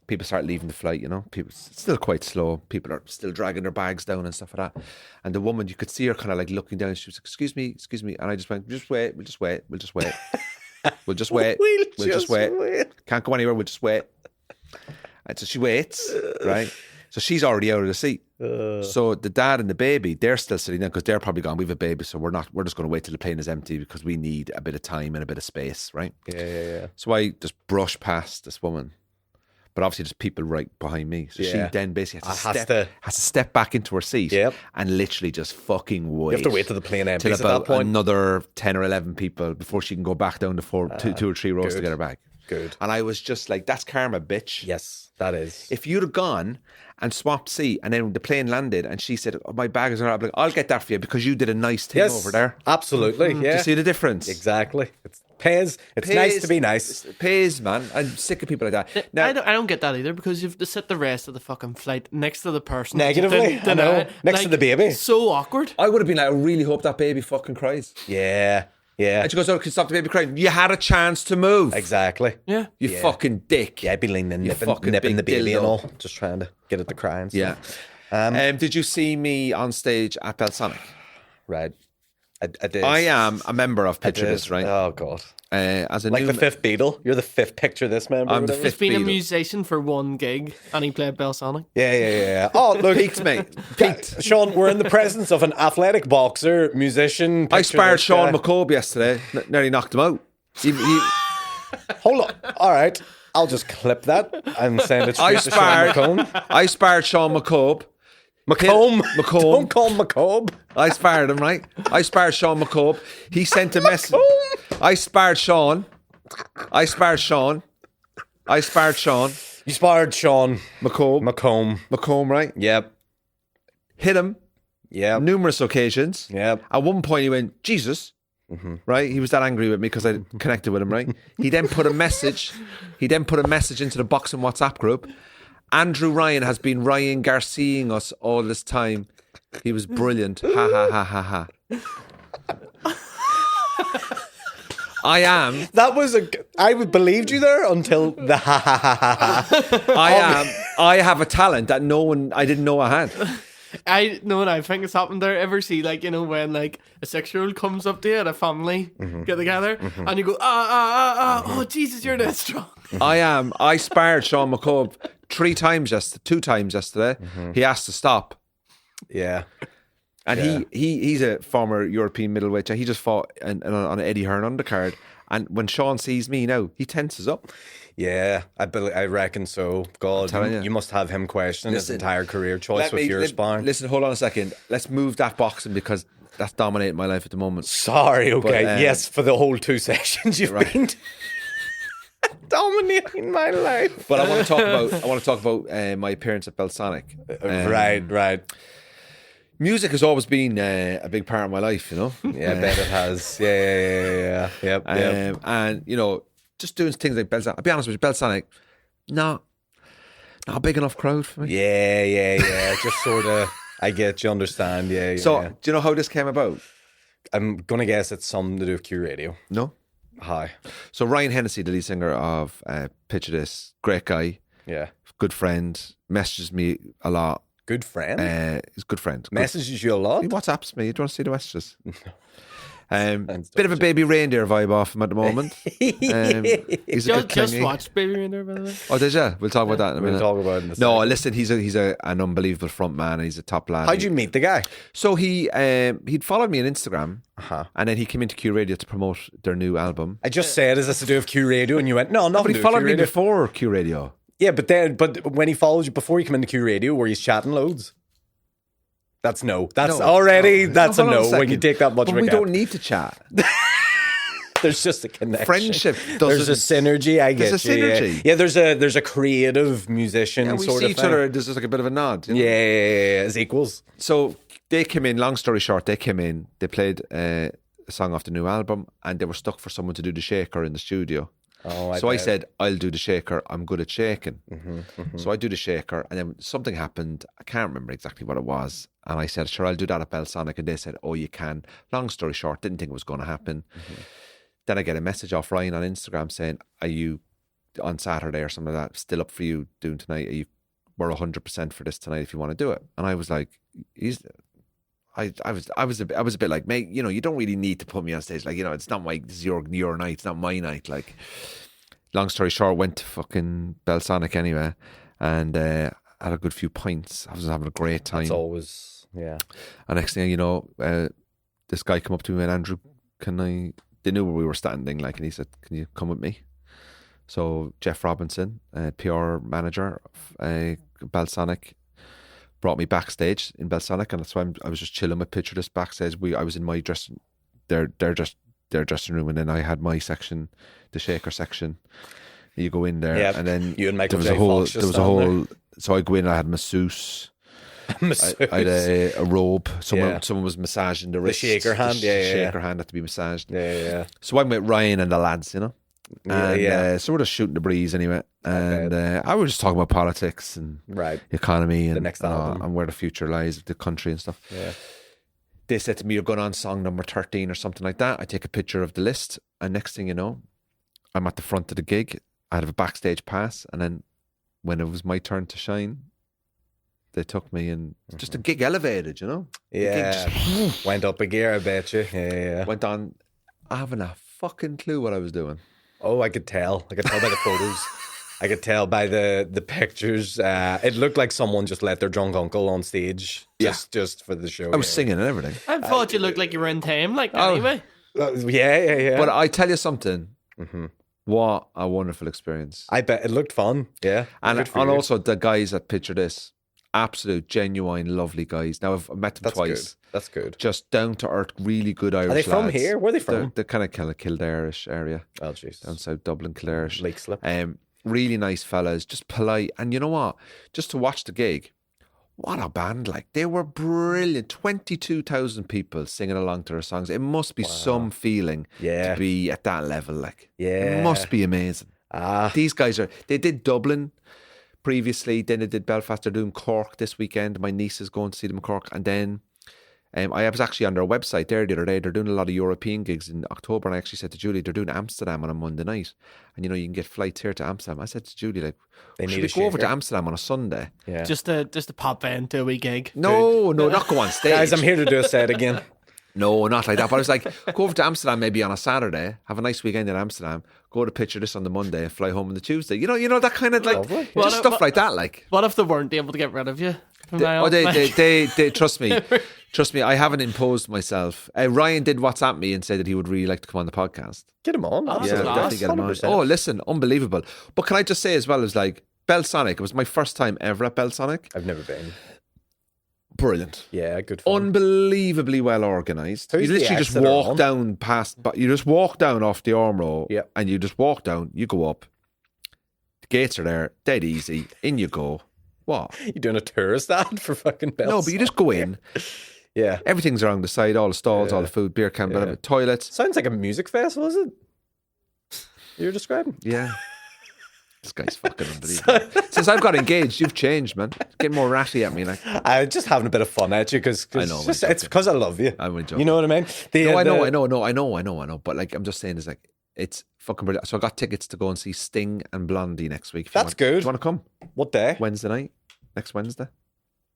People start leaving the flight, you know. People still quite slow. People are still dragging their bags down and stuff like that. And the woman, you could see her kind of like looking down. She was like, excuse me. And I just went, we'll just wait. We'll just wait. We'll just wait. Can't go anywhere. We'll just wait. And so she waits, right? So she's already out of the seat. So the dad and the baby, they're still sitting there because they're probably gone. We have a baby, so we're just going to wait till the plane is empty because we need a bit of time and a bit of space, right? Yeah. So I just brush past this woman. But obviously there's people right behind me. So she then basically has to step back into her seat and literally just fucking wait. You have to wait till the plane empties till at about that point. another 10 or 11 people before she can go back down to 2 or 3 rows to get her bag. Good. And I was just like, that's karma, bitch. Yes, that is. If you'd have gone and swapped seat and then the plane landed and she said, "Oh, my bag is on," I'll get that for you because you did a nice thing over there. Absolutely. Do Yeah. you see the difference? Exactly. It's nice to be nice. It pays, man. I'm sick of people like that. Now, I don't get that either because you have to sit the rest of the fucking flight next to the person. Negatively, I know. Next to the baby. So awkward. I would have been like, I really hope that baby fucking cries. Yeah. And she goes, "Oh, can you stop the baby crying? You had a chance to move." Exactly. Yeah. You fucking dick. Yeah, I'd be leaning, You fucking nipping the big baby dildo. and all, just trying to get it to cry and Yeah. stuff. Did you see me on stage at Belsonic? Right. I did. I am a member of Picture did. This, right? Oh, God. As a Like new the fifth Beatle. You're the fifth Picture This member. I'm or the whatever. fifth. He's been a Beatle. musician for one gig and he played Belsonic. Yeah. Oh, look. Peaked, mate. Peaked. Sean, we're in the presence of an athletic boxer, musician. I Picture sparred This Sean guy. McCobe yesterday. Nearly knocked him out. Hold on. All right. I'll just clip that and send it I straight to Sean sparred. McComb. I sparred Sean McCobb. McComb. McComb. Don't call him McComb. I sparred him, right? I sparred Sean McCobb. He sent a message. I sparred Sean. I sparred Sean. I sparred Sean. You sparred Sean McCobb. McComb. Right? Yep. Hit him Yep. numerous occasions. Yep. At one point, he went, Jesus. Right? He was that angry with me because I connected with him, right? He then put a message. He then put a message into the boxing WhatsApp group. Andrew Ryan has been Ryan Garciaing us all this time. He was brilliant. Ha ha ha ha ha. I am. That was I believed you there until the ha ha ha ha ha. I have a talent that I didn't know I had. I know what I think has happened there. Ever see, like, you know, when like a 6-year-old comes up to you at a family get together and you go, oh Jesus, you're that strong. I sparred Sean McCobb 2 times yesterday. He asked to stop. Yeah. And he's a former European middleweight. He just fought on an Eddie Hearn undercard. And when Sean sees me now, he tenses up. Yeah, I reckon so. God, you must have him questioning his entire career choice with your sparring. Listen, hold on a second. Let's move that boxing because that's dominating my life at the moment. Sorry, okay. But, yes, for the whole 2 sessions you've been dominating my life. But I want to talk about my appearance at Belsonic. Right. Music has always been a big part of my life, you know. Yeah, I bet it has. Yeah. Yep. And you know, just doing things like Belsonic. I'll be honest with you, Belsonic, not a big enough crowd for me. Yeah. Just sort of. I get you. Understand. Yeah. So, do you know how this came about? I'm gonna guess it's something to do with Q Radio. No. Hi. So Ryan Hennessy, the lead singer of Picture This, great guy, Yeah. good friend, messages me a lot. Good friend. He's a good friend. Messages you a lot. He WhatsApps me. Do you want to see the messages? Sounds Bit of a baby reindeer vibe off him at the moment. He's a bit Just clingy. watched Baby Reindeer, by the way. Oh, did you? We'll talk about that in a minute. We'll talk about it in a No, second. listen, he's an unbelievable front man and he's a top lad. How'd you meet the guy? So he'd followed me on Instagram Uh-huh. and then he came into Q Radio to promote their new album. I just said, is this to do with Q Radio? And you went, no, nothing But to he do with followed Q me Radio. before Q Radio. Yeah, but when he followed you before you come into Q Radio, were you chatting loads? That's no. That's No. already that's a Hold on no when you second. take that much But of a we gap. don't need to chat. There's just a connection. Friendship There's a doesn't- synergy. I get There's a you, yeah. synergy. Yeah, there's a creative musician Yeah, we sort see of each thing. other. There's just like a bit of a nod. You know? Yeah, as equals. So they came in. Long story short, they came in. They played a song off the new album, and they were stuck for someone to do the shaker in the studio. Oh, So I bet. said, I'll do the shaker. I'm good at shaking. Mm-hmm, So I do the shaker, and then something happened. I can't remember exactly what it was. And I said, sure, I'll do that at Belsonic. And they said, oh, you can. Long story short, didn't think it was going to happen. Mm-hmm. Then I get a message off Ryan on Instagram saying, are you on Saturday or something like that still up for you doing tonight? We're 100% for this tonight if you want to do it. And I was like, I was a bit like, mate, you know, you don't really need to put me on stage. Like, you know, it's your night. It's not my night. Like, long story short, went to fucking Belsonic anyway, and had a good few pints. I was having a great time. It's always, yeah. And next thing you know, this guy come up to me and Andrew, they knew where we were standing, like, and he said, can you come with me? So Jeff Robinson, PR manager of Belsonic, brought me backstage in Belsonic, and that's why I was just chilling with Picture This backstage. I was in my their dressing room, and then I had my section, the shaker section. You go in there, Yep. and then You and Michael there was J. a whole, Fox just there was a stand whole. So I go in, I had masseuse. Masseuse. I had a robe. Yeah. Someone was massaging the wrist. shaker hand, The yeah. shaker hand had to be massaged. Yeah. So I'm with Ryan and the lads, you know. And, Yeah. so we're just shooting the breeze anyway. And I was just talking about politics and Right. the economy and, next album. and where the future lies of the country and stuff. Yeah. They said to me, you're going on song number 13 or something like that. I take a picture of the list, and next thing you know, I'm at the front of the gig. I had a backstage pass, and then when it was my turn to shine, they took me, and just a gig elevated, you know? The gig Yeah. just Went up a gear, I bet you. Yeah. went on. I haven't a fucking clue what I was doing. Oh, I could tell. I could tell by the photos. I could tell by the pictures. It looked like someone just let their drunk uncle on stage just for the show. I was singing and everything. I thought you looked like you were in time, like, Oh. anyway. Yeah. But I tell you something, What a wonderful experience. I bet it looked fun. Yeah. And Good for you. also the guys that Picture This, absolute, genuine, lovely guys. Now, I've met them That's twice. good. That's good. Just down to earth, really good Irish Are they from lads. here? Where are they from? They're kind of Kildare-ish area, Oh, jeez. down south Dublin, Kildare-ish. Lake Slip. Really nice fellas, just polite. And you know what? Just to watch the gig, what a band. Like, they were brilliant. 22,000 people singing along to their songs. It must be some feeling Yeah. to be at that level. Like, Yeah. it must be amazing. These guys they did Dublin previously, then they did Belfast, they're doing Cork this weekend. My niece is going to see them in Cork. And then I was actually on their website there the other day. They're doing a lot of European gigs in October, and I actually said to Julie, they're doing Amsterdam on a Monday night. And you can get flights here to Amsterdam. I said to Julie, like, They should need we a go over to shaker. Amsterdam on a Sunday? Yeah. Just to pop in to a wee gig. No, not go on stage. Guys, I'm here to do a set again. No, not like that. But I was like, go over to Amsterdam maybe on a Saturday, have a nice weekend in Amsterdam, go to Picture This on the Monday, and fly home on the Tuesday. You know that kind of like Lovely. just What- stuff what- like that. Like, What if they weren't able to get rid of you? From now oh, on? they trust me. Trust me, I haven't imposed myself. Ryan did WhatsApp me and said that he would really like to come on the podcast. Get him on. Oh, Yeah, that's definitely get him on. 100%. Oh, listen, unbelievable. But can I just say as well, as like Belsonic, it was my first time ever at Belsonic. I've never been. Brilliant. Yeah, good fun. Unbelievably well organised. Who's You the literally acts just that are walk on? down past, but you just walk down off the arm row, Yep. and you just walk down. You go up. The gates are there, dead easy. In you go. What? You doing a tourist ad for fucking Bells? No, but you just go in. Yeah. Everything's around the side. All the stalls, all the food, beer can, Yeah. toilets. Sounds like a music festival, is it? You're describing? Yeah. This guy's fucking unbelievable. Since I've got engaged, you've changed, man. Getting more ratty at me, like. I'm just having a bit of fun at you because I know, I'm it's joking. because I love you. I'm only joking. You know what I mean? No, I know. But like, I'm just saying, it's like, it's fucking brilliant. So I got tickets to go and see Sting and Blondie next week. If you That's want. good. Do you want to come? What day? Wednesday night? Next Wednesday?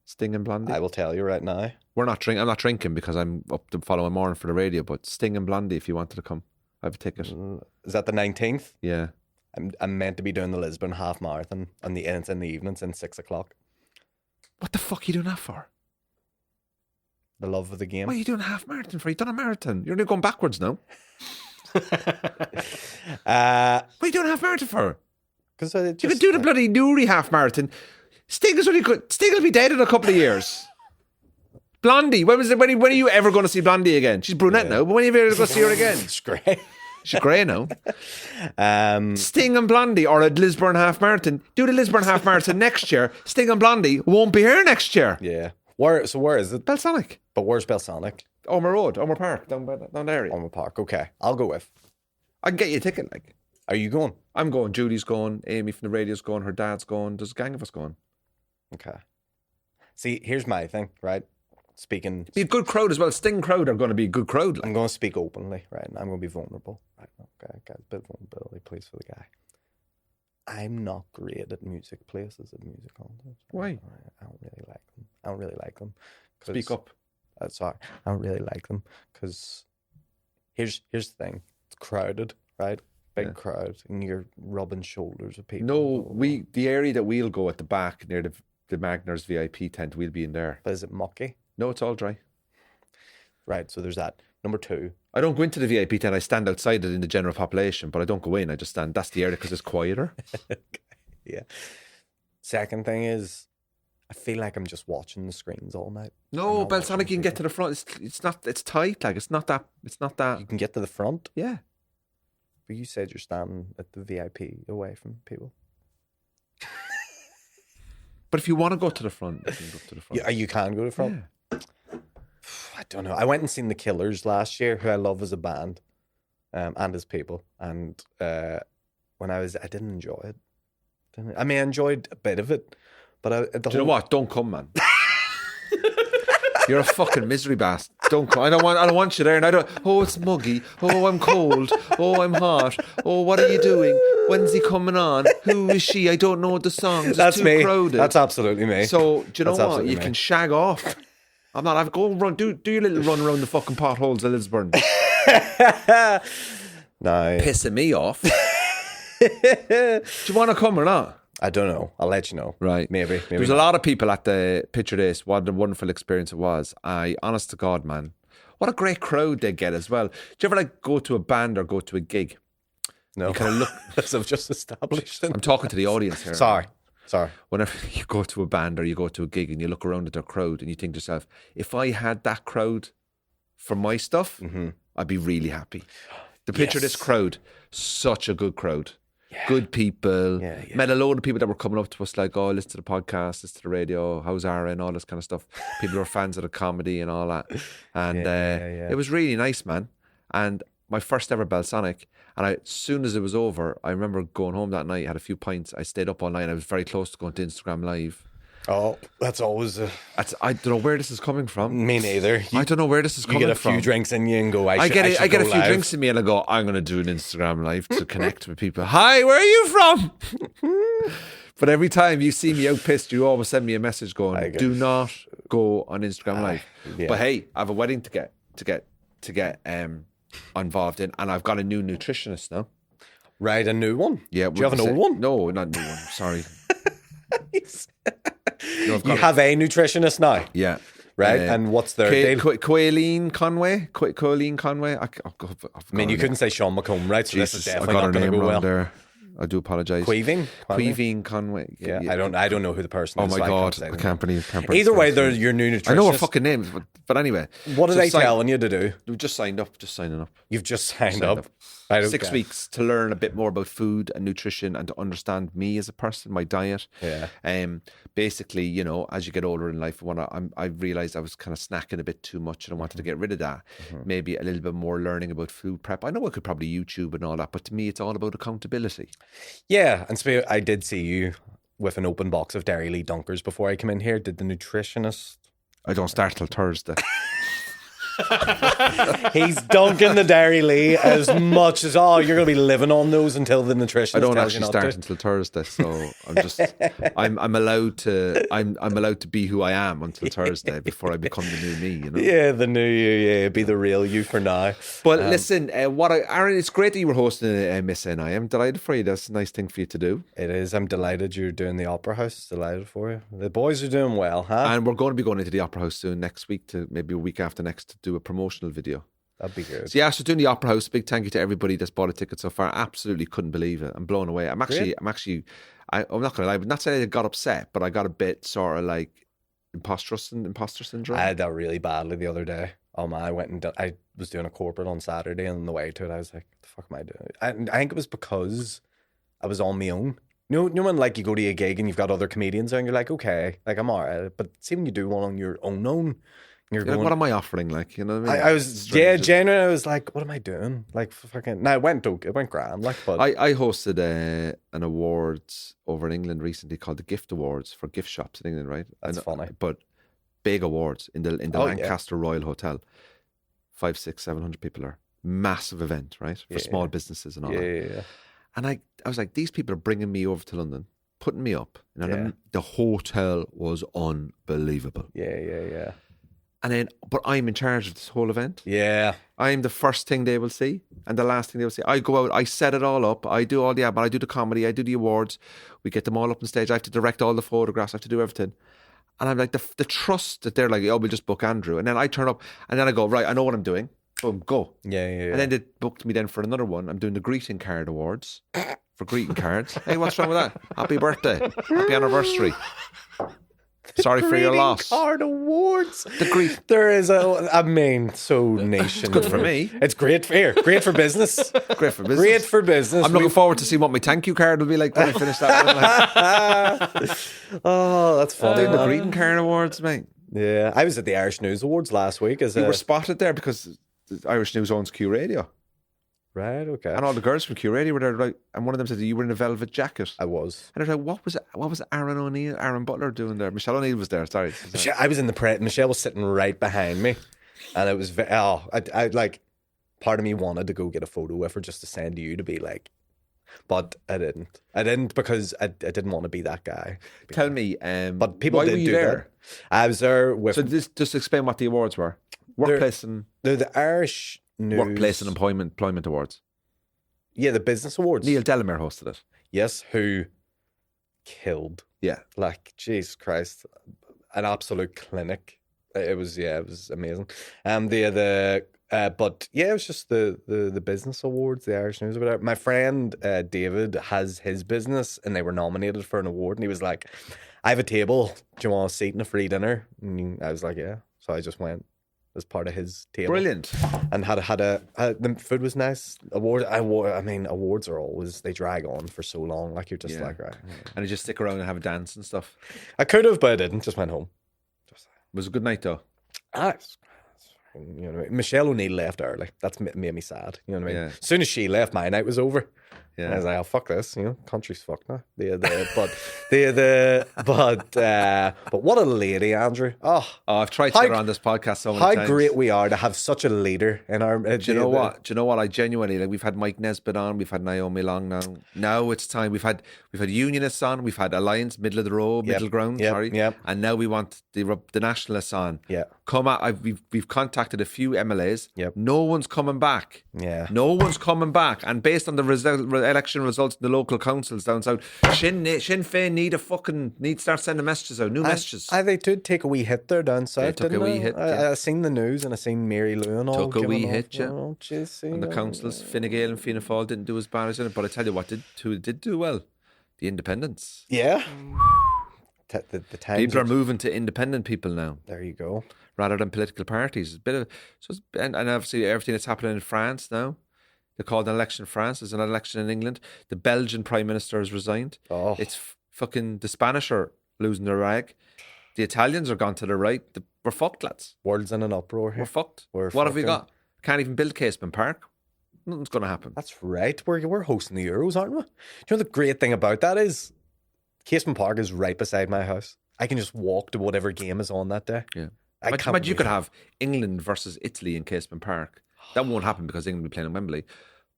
Sting and Blondie? I will tell you right now. I'm not drinking because I'm up the following morning for the radio, but Sting and Blondie, if you wanted to come, I have a ticket. Is that the 19th? Yeah. I'm meant to be doing the Lisbon half marathon and it's in the evenings in 6 o'clock. What the fuck are you doing that for? The love of the game. What are you doing a half marathon for? You've done a marathon. You're only going backwards now. What are you doing a half marathon for? Because You could do the bloody Newry half marathon. Sting is only good. Sting will be dead in a couple of years. Blondie, when are you ever going to see Blondie again? She's brunette now, but when are you ever going to see her again? It's great. She's grey now. Sting and Blondie or a Lisburn half marathon. Do the Lisburn half marathon next year. Sting and Blondie won't be here next year. Yeah. Where is it? Belsonic. But where's Belsonic? Omer Road, Omer Park, down the area. Orma Park. Okay. I'll go with. I can get you a ticket, like. Are you going? I'm going. Julie's going. Amy from the radio's going. Her dad's going. There's a gang of us going. Okay. See, here's my thing, right? Speaking, Be a good crowd as well. Sting crowd are going to be a good crowd. Like. I'm going to speak openly, right? I'm going to be vulnerable. Right? Okay, guys, a bit of vulnerability, please, for the guy. I'm not great at music places, at music concerts. Why? I don't really like them. 'Cause- Speak up. Sorry, I don't really like them because here's the thing: it's crowded, right? Big Yeah. crowd, and you're rubbing shoulders with people. No, the area that we'll go at the back near the Magners VIP tent, we'll be in there. But is it mucky? No, it's all dry. Right. So there's that. Number two. I don't go into the VIP tent. I stand outside it in the general population, but I don't go in. I just stand. That's the area because it's quieter. Yeah. Second thing is, I feel like I'm just watching the screens all night. No, not watching Belsonic, you can get to the front. It's not. It's tight. Like it's not that. You can get to the front, Yeah. but you said you're standing at the VIP away from people. But if you want to go to the front, you can go to the front. You can go to the front. Yeah. I don't know. I went and seen the Killers last year, who I love as a band, and as people. And when I didn't enjoy it. I mean, I enjoyed a bit of it, but Do you know what? Don't come, man. You're a fucking misery bastard. Don't come. I don't want you there. And I don't. Oh, it's muggy. Oh, I'm cold. Oh, I'm hot. Oh, what are you doing? When's he coming on? Who is she? I don't know the songs. It's That's too me. crowded. That's absolutely me. So do you know That's what? absolutely You me. can shag off. I'm not. I've go run. Do your little run around the fucking potholes of Lisburn. no. Pissing me off. Do you want to come or not? I don't know. I'll let you know. Right. Maybe. There's a lot of people at the Picture This. What a wonderful experience it was. Honest to God, man. What a great crowd they get as well. Do you ever like go to a band or go to a gig No. You kind of look. As I've just established. I'm talking to the audience here. Sorry. Whenever you go to a band or you go to a gig and you look around at their crowd and you think to yourself, if I had that crowd for my stuff, I'd be really happy. The picture of this crowd, such a good crowd. Yeah. Good people. Met a load of people that were coming up to us like, oh, listen to the podcast, listen to the radio, how's Ara and all this kind of stuff. People who are fans of the comedy and all that. And it was really nice, man. And my first ever Belsonic, and as soon as it was over, I remember going home that night, had a few pints, I stayed up all night, I was very close to going to Instagram Live. Oh, that's always I don't know where this is coming from. Me neither. I don't know where this is coming from. You get a few drinks in you and go, I get a few drinks in me and I go, I'm going to do an Instagram Live to connect with people. Hi, where are you from? But every time you see me out pissed, you always send me a message going, do not go on Instagram Live. Yeah. But hey, I have a wedding to get involved in, and I've got a new nutritionist now. Right, a new one? Yeah. Do you have an old one? No, not a new one. Sorry. No, you have a nutritionist now? Yeah. Right, and what's their deal? Quaileen Conway. Quaileen Conway. I mean, you couldn't say Sean McComb, right? So Jesus, this is definitely I got not going to go well. There. I do apologise. Queeving Conway. Yeah, I don't know who the person is. Oh my God, I can't believe. Either way, they're your new nutritionist. I know her fucking names, but anyway. What are they telling you to do? We've just signing up. You've just signed up. Right, okay. 6 weeks to learn a bit more about food and nutrition and to understand me as a person, my diet. Yeah. Basically, you know, as you get older in life, I realised I was kind of snacking a bit too much and I wanted to get rid of that. Maybe a little bit more learning about food prep. I know I could probably YouTube and all that, but to me, it's all about accountability. Yeah, and I did see you with an open box of Dairy Lee Dunkers before I came in here. Did the nutritionist? I don't start till Thursday. He's dunking the Dairy Lee as much as you're going to be living on those until the nutritionist. I don't actually start until Thursday, so I'm allowed to be who I am until Thursday before I become the new me. You know? Yeah, the new you. Yeah, be the real you for now. But listen, Aaron, it's great that you were hosting Miss N. I'm delighted for you. That's a nice thing for you to do. It is. I'm delighted you're doing the Opera House. Delighted for you. The boys are doing well, huh? And we're going to be going into the Opera House soon next week, to maybe a week after next, to do a promotional video. That'd be good. So doing the Opera House. Big thank you to everybody that's bought a ticket so far. Absolutely couldn't believe it. I'm blown away. I'm not going to lie, but not saying I got upset, but I got a bit sort of like imposter syndrome. I had that really badly the other day. Oh man, I was doing a corporate on Saturday, and on the way to it, I was like, "The fuck am I doing?" I think it was because I was on my own. You know when like you go to a gig and you've got other comedians there, and you're like, okay, like I'm alright. But see when you do one on your own. You're going, what am I offering? Like, you know what I mean? I was genuinely. I was like, what am I doing? Like, fucking. No, it went grand. Like, but I hosted an awards over in England recently called the Gift Awards for gift shops in England, right? That's funny. But big awards in the Lancaster Royal Hotel. 500, 600, 700 people there. Massive event, right? For small businesses and all that. Yeah. And I was like, these people are bringing me over to London, putting me up. And the hotel was unbelievable. Yeah. And then, but I'm in charge of this whole event. Yeah. I'm the first thing they will see and the last thing they will see. I go out, I set it all up. I do all the admin, I do the comedy, I do the awards. We get them all up on stage. I have to direct all the photographs. I have to do everything. And I'm like, the trust that they're like, oh, we'll just book Andrew. And then I turn up and then I go, right, I know what I'm doing. Boom, go. Yeah. And then they booked me then for another one. I'm doing the greeting card awards for greeting cards. Hey, what's wrong with that? Happy birthday. Happy anniversary. Sorry for your loss. Card awards. There is so nation. It's good for me. It's great for business. Great for business. I'm looking forward to see what my thank you card will be like when I finish that one. Oh, that's funny. The greeting card awards, mate. Yeah, I was at the Irish News Awards last week. We were spotted there because the Irish News owns Q Radio. Right, okay. And all the girls from Q Radio were there, like, and one of them said, you were in a velvet jacket. I was. And I was like, what was Aaron Butler doing there? Michelle O'Neill was there, sorry. I was in the press. Michelle was sitting right behind me. And it was, I like, part of me wanted to go get a photo with her just to send to you to be like, but I didn't. I didn't because I didn't want to be that guy. Tell me, but people why did were you do there? That. I was there with. So just explain what the awards were. They're the Irish News. Workplace and Employment Awards. Yeah, the business awards. Neil Delamere hosted it. Yes, who killed. Yeah. Like, Jesus Christ. An absolute clinic. It was amazing. The But yeah, it was just the business awards, the Irish News or whatever. My friend David has his business, and they were nominated for an award, and he was like, "I have a table. Do you want a seat and a free dinner?" And I was like, "Yeah." So I just went as part of his table. Brilliant. And the food was nice. Awards are always, they drag on for so long. Like you're just like, right. And you just stick around and have a dance and stuff. I could have, but I didn't. Just went home. It was a good night though. You know what I mean? Michelle O'Neill left early. That's made me sad. You know what I mean? Yeah. As soon as she left, my night was over. Yeah. And I was like, "Oh, fuck this." You know, country's fucked now. But what a lady, Andrew. Oh, I've tried to get her on this podcast so many how times. great we are to have such a leader in our. Do you know what? Do you know what? I genuinely like. We've had Mike Nesbitt on. We've had Naomi Long now. Now it's time. We've had Unionists on. We've had Alliance, middle of the road, middle ground. Sorry. Yep. And now we want the Nationalists on. Yeah. Come out. We've contacted a few MLAs. Yep. No one's coming back. Yeah. No one's coming back. And based on the election results in the local councils down south, Sinn Féin need to start sending messages out, new messages. They did take a wee hit there down south. They took a wee hit. I seen the news and I seen Mary Lou and all. Took a wee hit, yeah. Oh, And the councils, Fine Gael and Fianna Fáil didn't do as bad as it. But I tell you what, who did do well? The independents. Yeah. The times People are moving to independent people now, there you go. rather than political parties. It's a bit of and obviously everything that's happening in France now. They called an election in France. There's an election in England. The Belgian Prime Minister has resigned. Oh. It's fucking the Spanish are losing their rag. The Italians are gone to the right. We're fucked, lads. World's in an uproar here. We're fucked. We're What have we fucking- got? Can't even build Casement Park. Nothing's going to happen. That's right. We're hosting the Euros, aren't we? Do you know the great thing about that is Casement Park is right beside my house. I can just walk to whatever game is on that day. Yeah. I can't Imagine you believe could have England versus Italy in Casement Park. That won't happen because England will be playing in Wembley.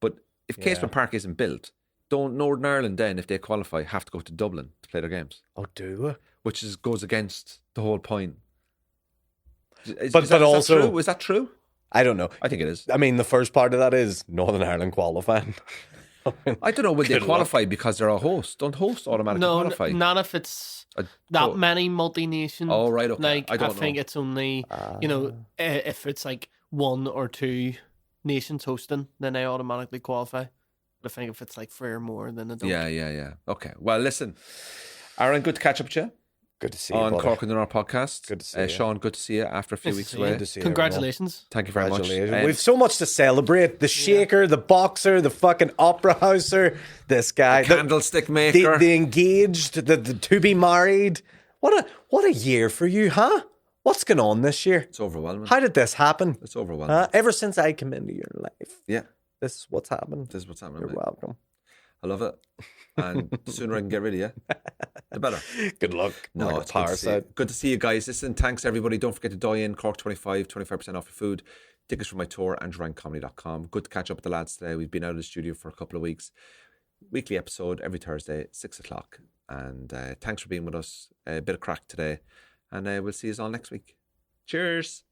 But if Casement Park isn't built, don't Northern Ireland then, if they qualify, have to go to Dublin to play their games, Oh, do which goes against the whole point. Is But that also- true? Is that true? I don't know. I think it is. I mean, the first part of that is Northern Ireland qualifying. I don't know. Will they Good luck. qualify because they're a host? Don't hosts automatically No, qualify? not if it's Oh. that many multi-nation. Oh, right, okay. Like, I don't think know. it's only, if it's like one or two nations hosting, then they automatically qualify. But I think if it's like 3 or more, then it don't. Yeah. Okay. Well, listen, Aaron, good to catch up with you Good to see you, on buddy. Cork and our podcast. Good to see you. Sean, good to see you after a few Nice to weeks see you. away. Good to see you, Congratulations. Thank you very much. Congratulations. We've so much to celebrate. The shaker, the boxer, the fucking opera houser, this guy. Candlestick maker. The engaged, the to be married. What a year for you, huh? What's going on this year? It's overwhelming. How did this happen? It's overwhelming. Ever since I came into your life, Yeah, this is what's happened. this is what's happening. You're mate. welcome. I love it. And the sooner I can get rid of you, the better. Good luck. No, Like a it's good power to see you. set. Good to see you guys. Listen, thanks everybody. Don't forget to die in Cork 25% off your food. Tickets for my tour, andrewryancomedy.com. Good to catch up with the lads today. We've been out of the studio for a couple of weeks. Weekly episode every Thursday, 6 o'clock. And thanks for being with us. A bit of crack today. And we'll see you all next week. Cheers.